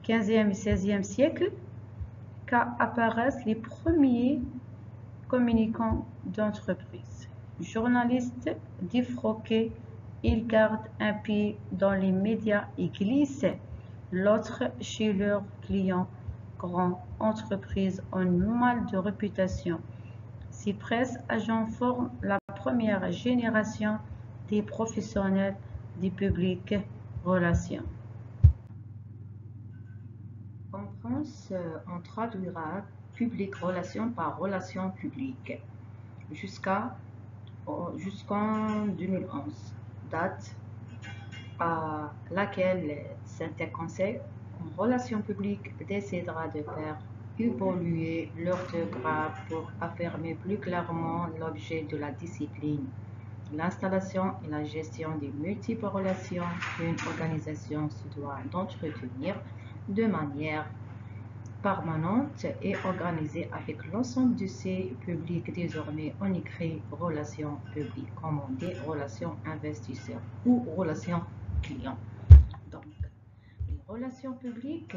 Speaker 1: XVe et XVIe siècle, qu'apparaissent les premiers communicants d'entreprise. Journalistes défroqués, ils gardent un pied dans les médias et glissent l'autre chez leurs clients. Grandes entreprises ont mal de réputation. Ces presse agents forment la première génération des professionnels des publiques relations. En France, on traduira public relations par relations publiques jusqu'en 2011, date à laquelle certains conseils en relations publiques décidera de faire évoluer l'orthographe pour affirmer plus clairement l'objet de la discipline, l'installation et la gestion des multiples relations qu'une organisation se doit d'entretenir de manière permanente et organisée avec l'ensemble de ses publics. Désormais, on écrit relations publiques, comme on dit relations investisseurs ou relations clients. Donc, les relations publiques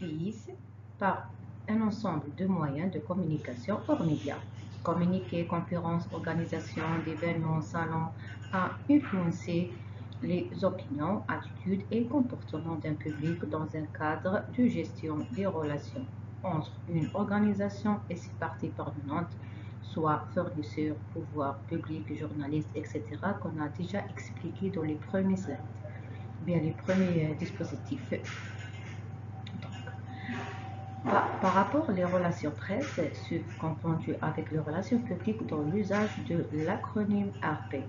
Speaker 1: visent par un ensemble de moyens de communication hors médias, communiqués, conférences, organisations d'événements, salons, à influencer les opinions, attitudes et comportements d'un public dans un cadre de gestion des relations entre une organisation et ses parties prenantes, soit fournisseurs, pouvoir public, journalistes, etc., qu'on a déjà expliqué dans les premiers slides, bien les premiers dispositifs. Par rapport aux relations presse, se confondues avec les relations publiques dans l'usage de l'acronyme RP,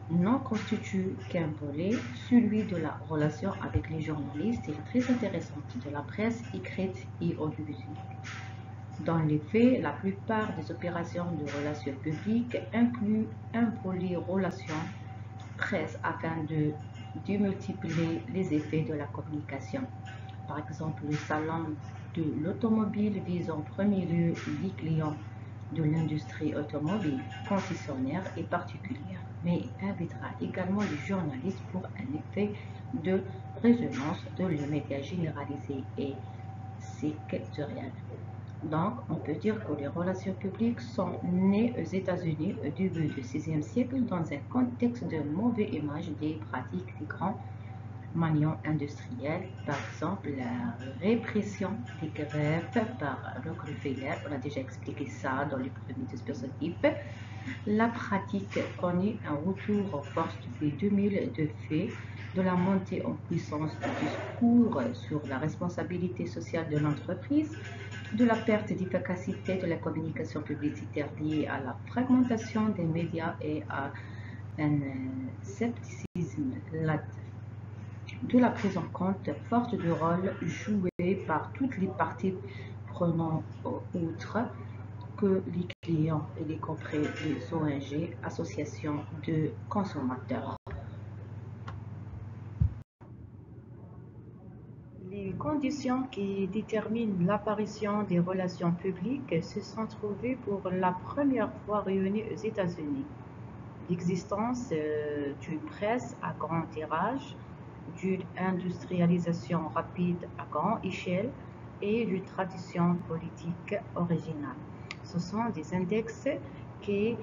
Speaker 1: non constitue qu'un volet, celui de la relation avec les journalistes et très intéressante de la presse écrite et audiovisuelle. Dans les faits, la plupart des opérations de relations publiques incluent un volet relations presse afin de démultiplier les effets de la communication. Par exemple, le salon de l'automobile vise en premier lieu les clients de l'industrie automobile, concessionnaires et particulières, mais invitera également les journalistes pour un effet de résonance dans les médias généralisés et sectoriels. Donc, on peut dire que les relations publiques sont nées aux États-Unis au début du XVIe siècle dans un contexte de mauvaise image des pratiques des grands maniants industriels, par exemple la répression des grèves par Rockefeller, on a déjà expliqué ça dans les premiers dispositifs. La pratique connaît un retour aux forces depuis 2000 de fait de la montée en puissance du discours sur la responsabilité sociale de l'entreprise, de la perte d'efficacité de la communication publicitaire liée à la fragmentation des médias et à un scepticisme latent, de la prise en compte forte du rôle joué par toutes les parties prenant outre que les clients, y compris les ONG, associations de consommateurs. Les conditions qui déterminent l'apparition des relations publiques se sont trouvées pour la première fois réunies aux États-Unis. L'existence d'une presse à grand tirage, d'une industrialisation rapide à grande échelle et d'une tradition politique originale. Ce sont des index qui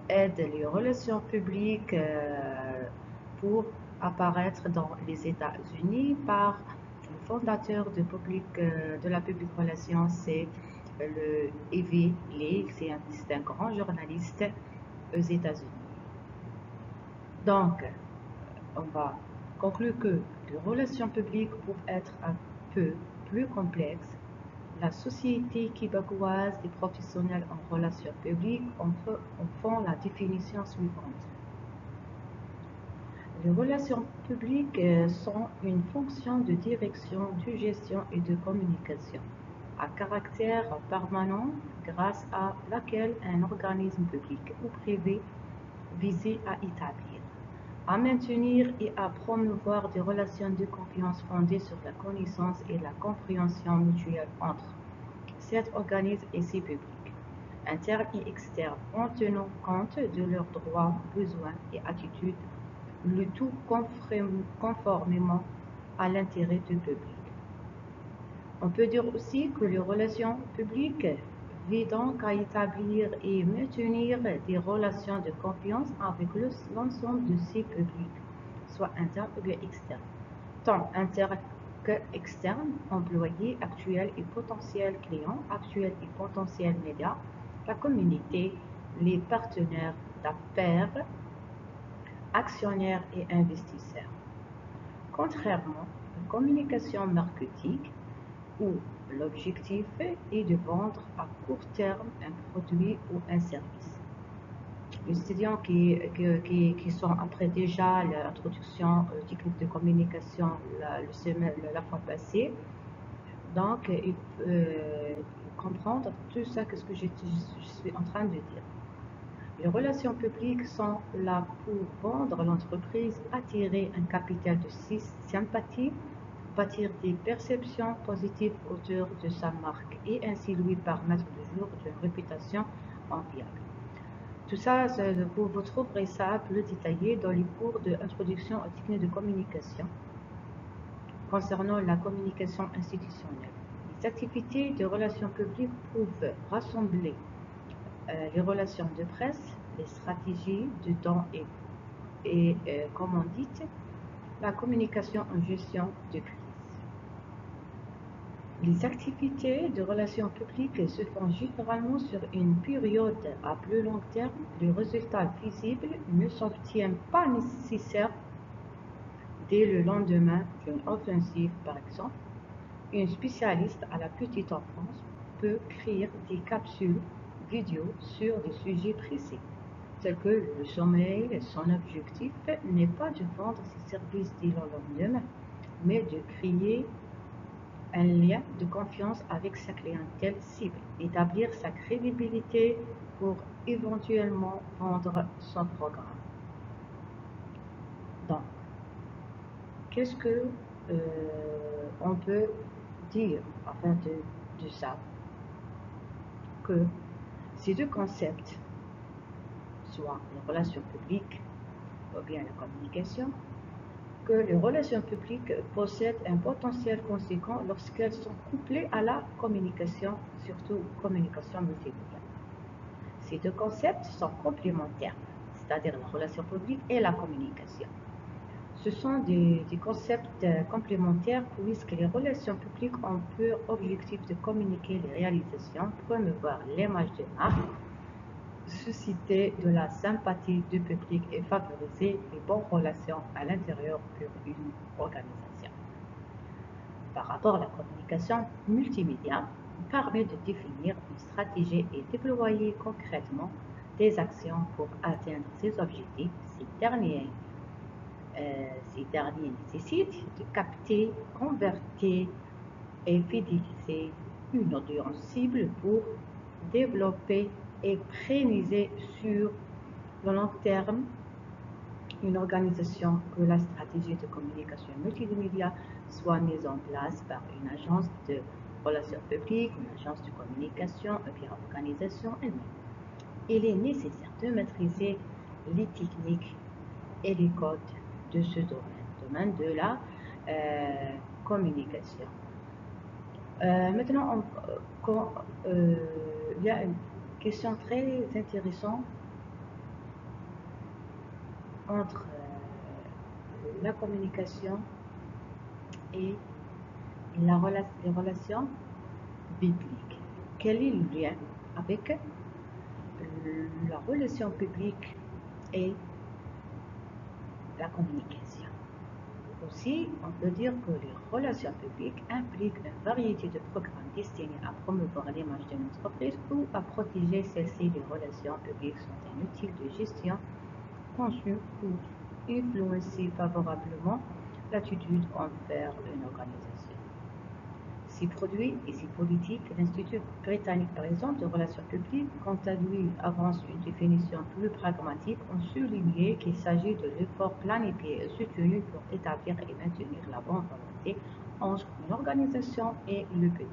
Speaker 1: aident les relations publiques pour apparaître dans les États-Unis par le fondateur de la public relation, c'est le Ivy Lee, c'est un grand journaliste aux États-Unis. Donc, on va conclure que les relations publiques peuvent être un peu plus complexes. La société québécoise des professionnels en relations publiques en font la définition suivante. Les relations publiques sont une fonction de direction, de gestion et de communication à caractère permanent grâce à laquelle un organisme public ou privé vise à établir, à maintenir et à promouvoir des relations de confiance fondées sur la connaissance et la compréhension mutuelle entre cet organisme et ses publics, internes et externes, en tenant compte de leurs droits, besoins et attitudes, le tout conformément à l'intérêt du public. On peut dire aussi que les relations publiques visent donc à établir et maintenir des relations de confiance avec l'ensemble de ces publics, soit internes ou bien externes, tant internes que externes, employés actuels et potentiels clients, actuels et potentiels médias, la communauté, les partenaires d'affaires, actionnaires et investisseurs. Contrairement à la communication marketing, où l'objectif est de vendre à court terme un produit ou un service. Les étudiants qui sont après déjà l'introduction technique de communication la fois passée, donc ils comprendre tout ça que ce que je suis en train de dire. Les relations publiques sont là pour vendre l'entreprise, attirer un capital de sympathie, bâtir des perceptions positives autour de sa marque et ainsi lui permettre de jour d'une réputation enviable. Tout ça, vous trouverez ça plus détaillé dans les cours d'introduction aux techniques de communication concernant la communication institutionnelle. Les activités de relations publiques peuvent rassembler les relations de presse, les stratégies de temps et comme on dit, la communication en gestion de crise. Les activités de relations publiques se font généralement sur une période à plus long terme. Les résultats visibles ne s'obtiennent pas nécessairement dès le lendemain d'une offensive, par exemple. Une spécialiste à la petite enfance peut créer des capsules vidéo sur des sujets précis, tels que le sommeil. Son objectif n'est pas de vendre ses services dès le lendemain, mais de créer un lien de confiance avec sa clientèle cible, établir sa crédibilité pour éventuellement vendre son programme. Donc, qu'est-ce que on peut dire afin de ça? Que ces deux concepts, soit la relation publique ou bien la communication, que les relations publiques possèdent un potentiel conséquent lorsqu'elles sont couplées à la communication, surtout communication multimédia. Ces deux concepts sont complémentaires, c'est-à-dire la relation publique et la communication. Ce sont des concepts complémentaires puisque les relations publiques ont pour objectif de communiquer les réalisations, promouvoir l'image de marque, susciter de la sympathie du public et favoriser les bonnes relations à l'intérieur d'une organisation. Par rapport à la communication multimédia, permet de définir une stratégie et déployer concrètement des actions pour atteindre ces objectifs. Ces derniers nécessitent de capter, convertir et fidéliser une audience cible pour développer et pérenniser sur le long terme une organisation. Que la stratégie de communication multimédia soit mise en place par une agence de relations publiques, une agence de communication ou bien organisation elle-même. Il est nécessaire de maîtriser les techniques et les codes de ce domaine de la communication. Maintenant, il y a une question très intéressante entre la communication et les relations bibliques. Quel est le lien avec la relation publique et la communication? Aussi, on peut dire que les relations publiques impliquent une variété de programmes destinés à promouvoir l'image d'une entreprise ou à protéger celle-ci. Les relations publiques sont un outil de gestion conçu pour influencer favorablement l'attitude envers une organisation. Ses produits et ses politiques, l'Institut britannique par exemple de relations publiques, quant à lui, avance une définition plus pragmatique en soulignant qu'il s'agit de l'effort planifié et soutenu pour établir et maintenir la bonne volonté entre une organisation et le public.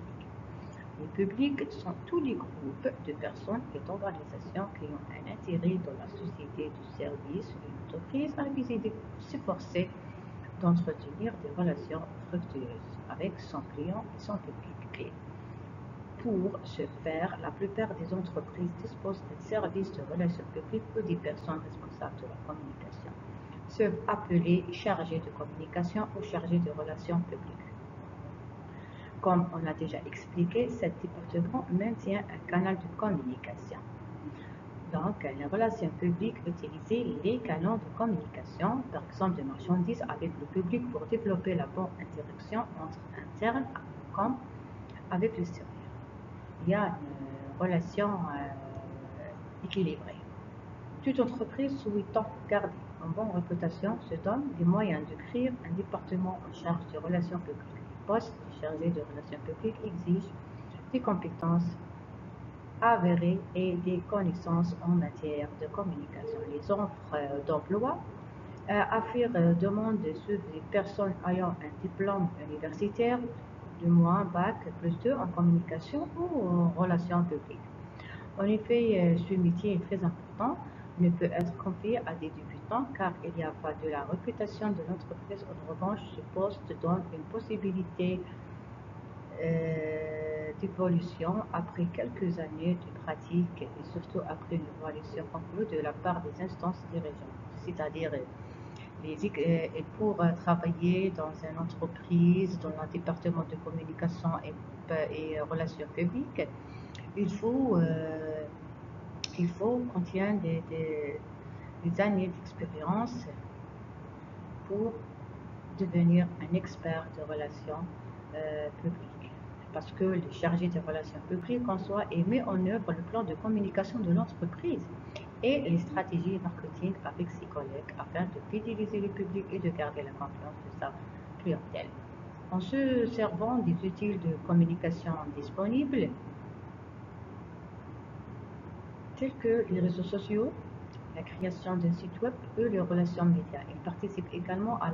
Speaker 1: Les publics sont tous les groupes de personnes et d'organisations qui ont un intérêt dans la société du service d'une entreprise à viser de s'efforcer d'entretenir des relations fructueuses avec son client et son public clé. Pour ce faire, la plupart des entreprises disposent d'un service de relations publiques ou des personnes responsables de la communication, sont appelés chargés de communication ou chargés de relations publiques. Comme on a déjà expliqué, cet département maintient un canal de communication. Donc, les relations publiques utilisent les canaux de communication, par exemple de marchandises, avec le public pour développer la bonne interaction entre interne comme avec l'extérieur. Il y a une relation équilibrée. Toute entreprise souhaitant garder une bonne réputation se donne les moyens de créer un département en charge des relations publiques. Le poste de chargé de relations publiques exige des compétences avérées et des connaissances en matière de communication. Les offres d'emploi demandent sur des personnes ayant un diplôme universitaire de moins bac plus 2 en communication ou en relations publiques. En effet, ce métier est très important, ne peut être confié à des débutants car il n'y a pas de la réputation de l'entreprise. En revanche, ce poste donne une possibilité d'évolution après quelques années de pratique et surtout après une évaluation conclue de la part des instances dirigeantes, c'est-à-dire pour travailler dans une entreprise, dans un département de communication et relations publiques, il faut contenir des années d'expérience pour devenir un expert de relations publiques. Parce que le chargé de relations publiques en soi et met en œuvre le plan de communication de l'entreprise et les stratégies marketing avec ses collègues afin de fidéliser le public et de garder la confiance de sa clientèle. En se servant des outils de communication disponibles, tels que les réseaux sociaux, la création d'un site web et les relations médias. Il participe également à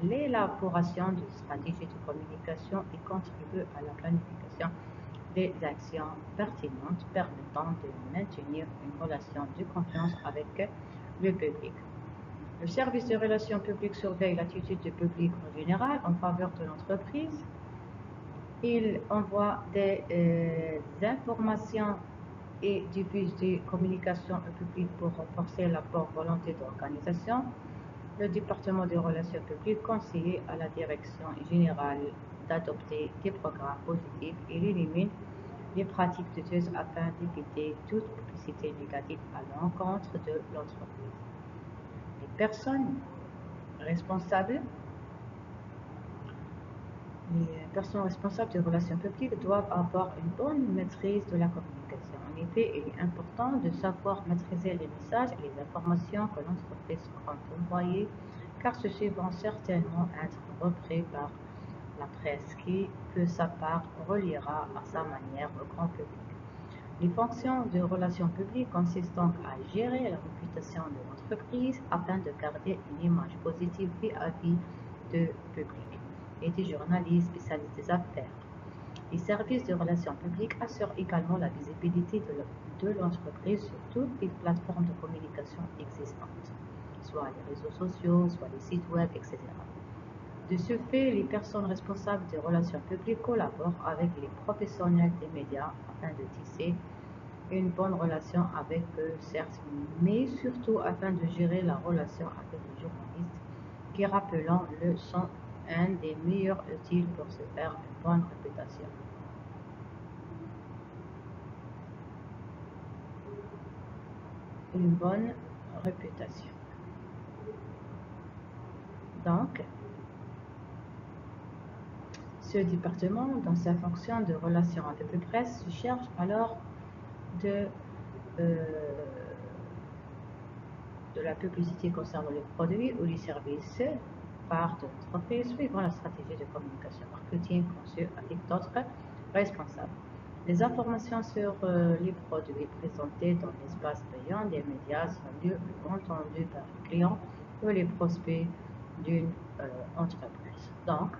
Speaker 1: l'élaboration de stratégies de communication et contribue à la planification des actions pertinentes permettant de maintenir une relation de confiance avec le public. Le service de relations publiques surveille l'attitude du public en général en faveur de l'entreprise. Il envoie des informations et diffuse des communications au public pour renforcer la bonne volonté de l'organisation. Le département des relations publiques conseille à la direction générale d'adopter des programmes positifs et élimine les pratiques douteuses afin d'éviter toute publicité négative à l'encontre de l'entreprise. Les personnes responsables des relations publiques doivent avoir une bonne maîtrise de la communication. En effet, il est important de savoir maîtriser les messages et les informations que l'entreprise compte envoyer, car ceux-ci vont certainement être repris par la presse qui, de sa part, reliera à sa manière au grand public. Les fonctions de relations publiques consistent donc à gérer la réputation de l'entreprise afin de garder une image positive vis-à-vis du public et des journalistes spécialistes des affaires. Les services de relations publiques assurent également la visibilité de l'entreprise sur toutes les plateformes de communication existantes, soit les réseaux sociaux, soit les sites web, etc. De ce fait, les personnes responsables des relations publiques collaborent avec les professionnels des médias afin de tisser une bonne relation avec eux, certes, mais surtout afin de gérer la relation avec les journalistes qui, rappelons-le, sont un des meilleurs outils pour se faire une bonne réputation. Une bonne réputation. Donc, ce département, dans sa fonction de relation avec la presse, cherche alors de la publicité concernant les produits ou les services par de l'entreprise suivant la stratégie de communication marketing conçue avec d'autres responsables. Les informations sur les produits présentés dans l'espace payant des médias sont mieux entendues par les clients ou les prospects d'une entreprise. Donc,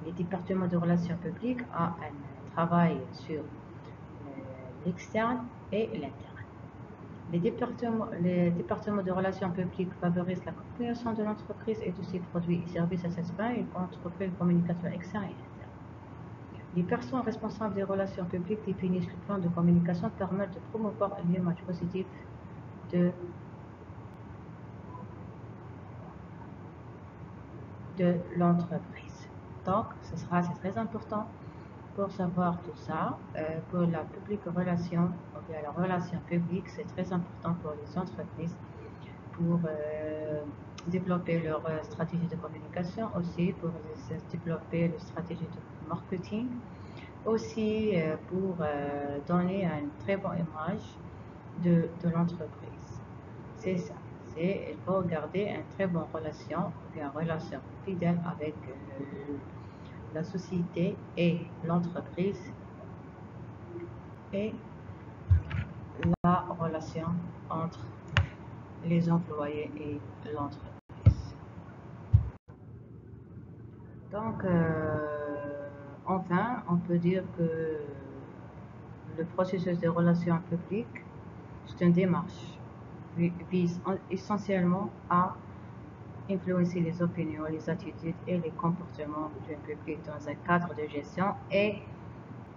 Speaker 1: le département de relations publiques a un travail sur l'externe et l'interne. Les départements de relations publiques favorisent la compréhension de l'entreprise et de ses produits et services à cette fin. Ils entreprennent une communication externe et interne. Les personnes responsables des relations publiques définissent le plan de communication permettent de promouvoir une image positive de l'entreprise. Donc, c'est très important pour savoir tout ça. Pour la publique relation, ou bien la relation publique, c'est très important pour les entreprises pour développer leur stratégie de communication, aussi pour développer leur stratégie de marketing, aussi pour donner une très bonne image de l'entreprise. C'est ça. Il faut garder une très bonne relation, une relation fidèle avec la société et l'entreprise et la relation entre les employés et l'entreprise. Donc, enfin, on peut dire que le processus de relations publiques, c'est une démarche qui vise essentiellement à influencer les opinions, les attitudes et les comportements du public dans un cadre de gestion et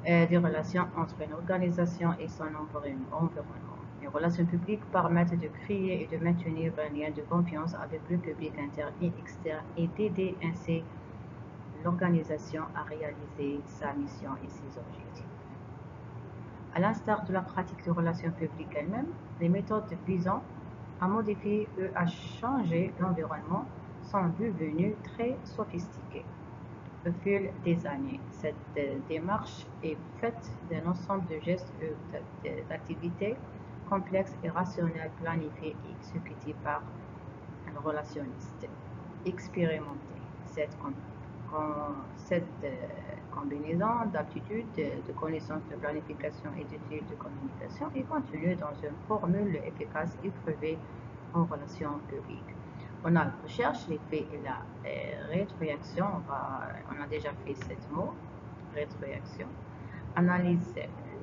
Speaker 1: des relations entre une organisation et son environnement. Les relations publiques permettent de créer et de maintenir un lien de confiance avec le public interne et externe et d'aider ainsi l'organisation à réaliser sa mission et ses objectifs. À l'instar de la pratique de relations publiques elle-même, les méthodes visant à modifier ou à changer l'environnement sont devenues très sophistiquées. Au fil des années, cette démarche est faite d'un ensemble de gestes et d'activités complexes et rationnelles planifiées et exécutées par un relationniste expérimenté. Cette combinaison d'aptitudes, de connaissances de planification et d'études de communication est contenue dans une formule efficace et prouvée en relations publiques. On a la recherche, l'effet et la rétroaction. On a déjà fait ce mot, rétroaction. Analyse,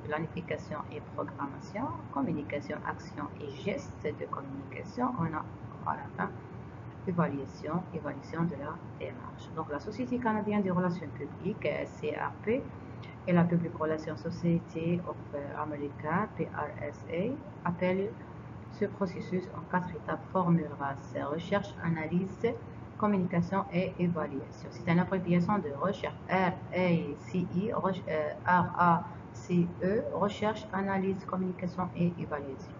Speaker 1: planification et programmation, communication, action et gestes de communication. On a à la fin évaluation de la démarche. Donc la Société canadienne des relations publiques, CRP, et la Public Relations Society of America, PRSA, appelle ce processus en 4 étapes: formule, recherche, analyse, communication et évaluation. C'est une abréviation de recherche RACE, recherche, analyse, communication et évaluation.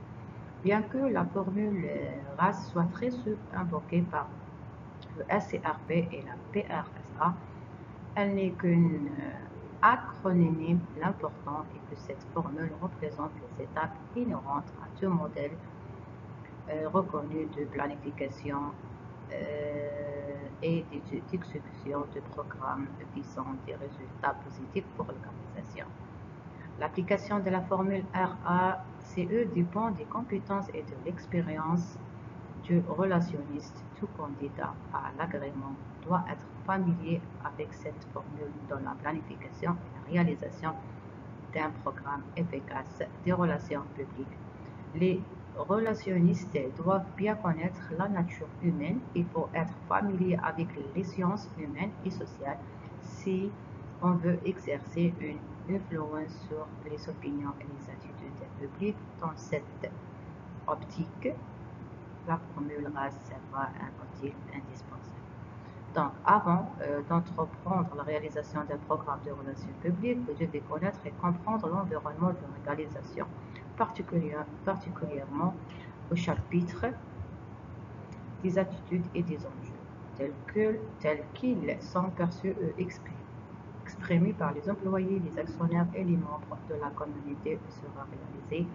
Speaker 1: Bien que la formule RAS soit très souvent invoquée par le SCRP et la PRSA, elle n'est qu'un acronyme. L'important est que cette formule représente les étapes inhérentes à tout modèle reconnu de planification et d'exécution de programmes visant des résultats positifs pour l'organisation. L'application de la formule RACE dépend des compétences et de l'expérience du relationniste. Tout candidat à l'agrément doit être familier avec cette formule dans la planification et la réalisation d'un programme efficace des relations publiques. Les relationnistes doivent bien connaître la nature humaine. Il faut être familier avec les sciences humaines et sociales si on veut exercer une influence sur les opinions et les attitudes du public. Dans cette optique, la formule RAS sera un outil indispensable. Donc, avant d'entreprendre la réalisation d'un programme de relations publiques, vous devez connaître et comprendre l'environnement de l'organisation, particulièrement au chapitre des attitudes et des enjeux, tels qu'ils sont perçus et exprimés par les employés, les actionnaires et les membres de la communauté où sera réalisé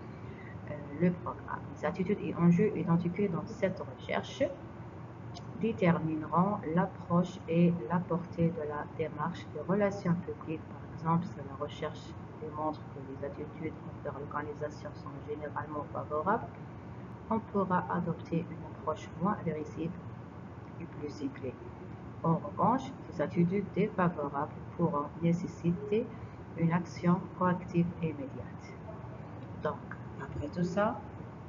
Speaker 1: le programme. Les attitudes et enjeux identifiés dans cette recherche détermineront l'approche et la portée de la démarche de relations publiques. Par exemple, si la recherche démontre que les attitudes envers l'organisation sont généralement favorables, on pourra adopter une approche moins agressive et plus ciblée. En revanche, les attitudes défavorables pourront nécessiter une action proactive et immédiate. Donc, après tout ça,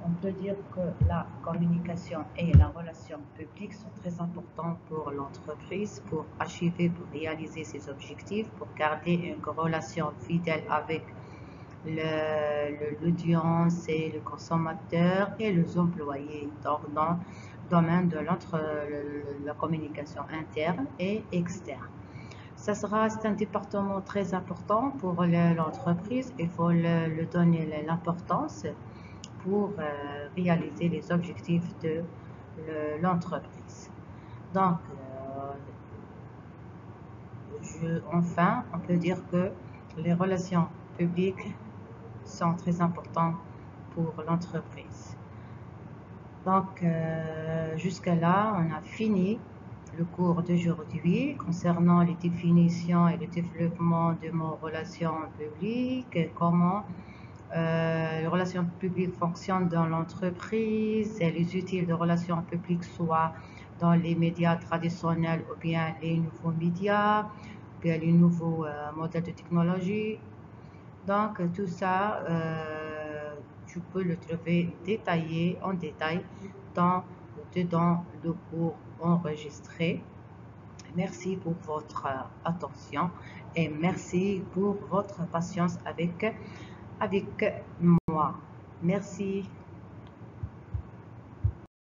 Speaker 1: on peut dire que la communication et la relation publique sont très importantes pour l'entreprise, pour achever, pour réaliser ses objectifs, pour garder une relation fidèle avec l'audience et le consommateur et les employés dans le domaine de la communication interne et externe. C'est un département très important pour l'entreprise. Il faut le donner l'importance pour réaliser les objectifs de l'entreprise. Donc, enfin, on peut dire que les relations publiques sont très importantes pour l'entreprise. Donc, jusqu'à là, on a fini le cours d'aujourd'hui concernant les définitions et le développement de nos relations publiques, comment les relations publiques fonctionnent dans l'entreprise, et les outils de relations publiques, soit dans les médias traditionnels ou bien les nouveaux médias, ou bien les nouveaux modèles de technologie. Donc, tout ça, tu peux le trouver détaillé en détail dedans le cours enregistré. Merci pour votre attention et merci pour votre patience avec moi. Merci.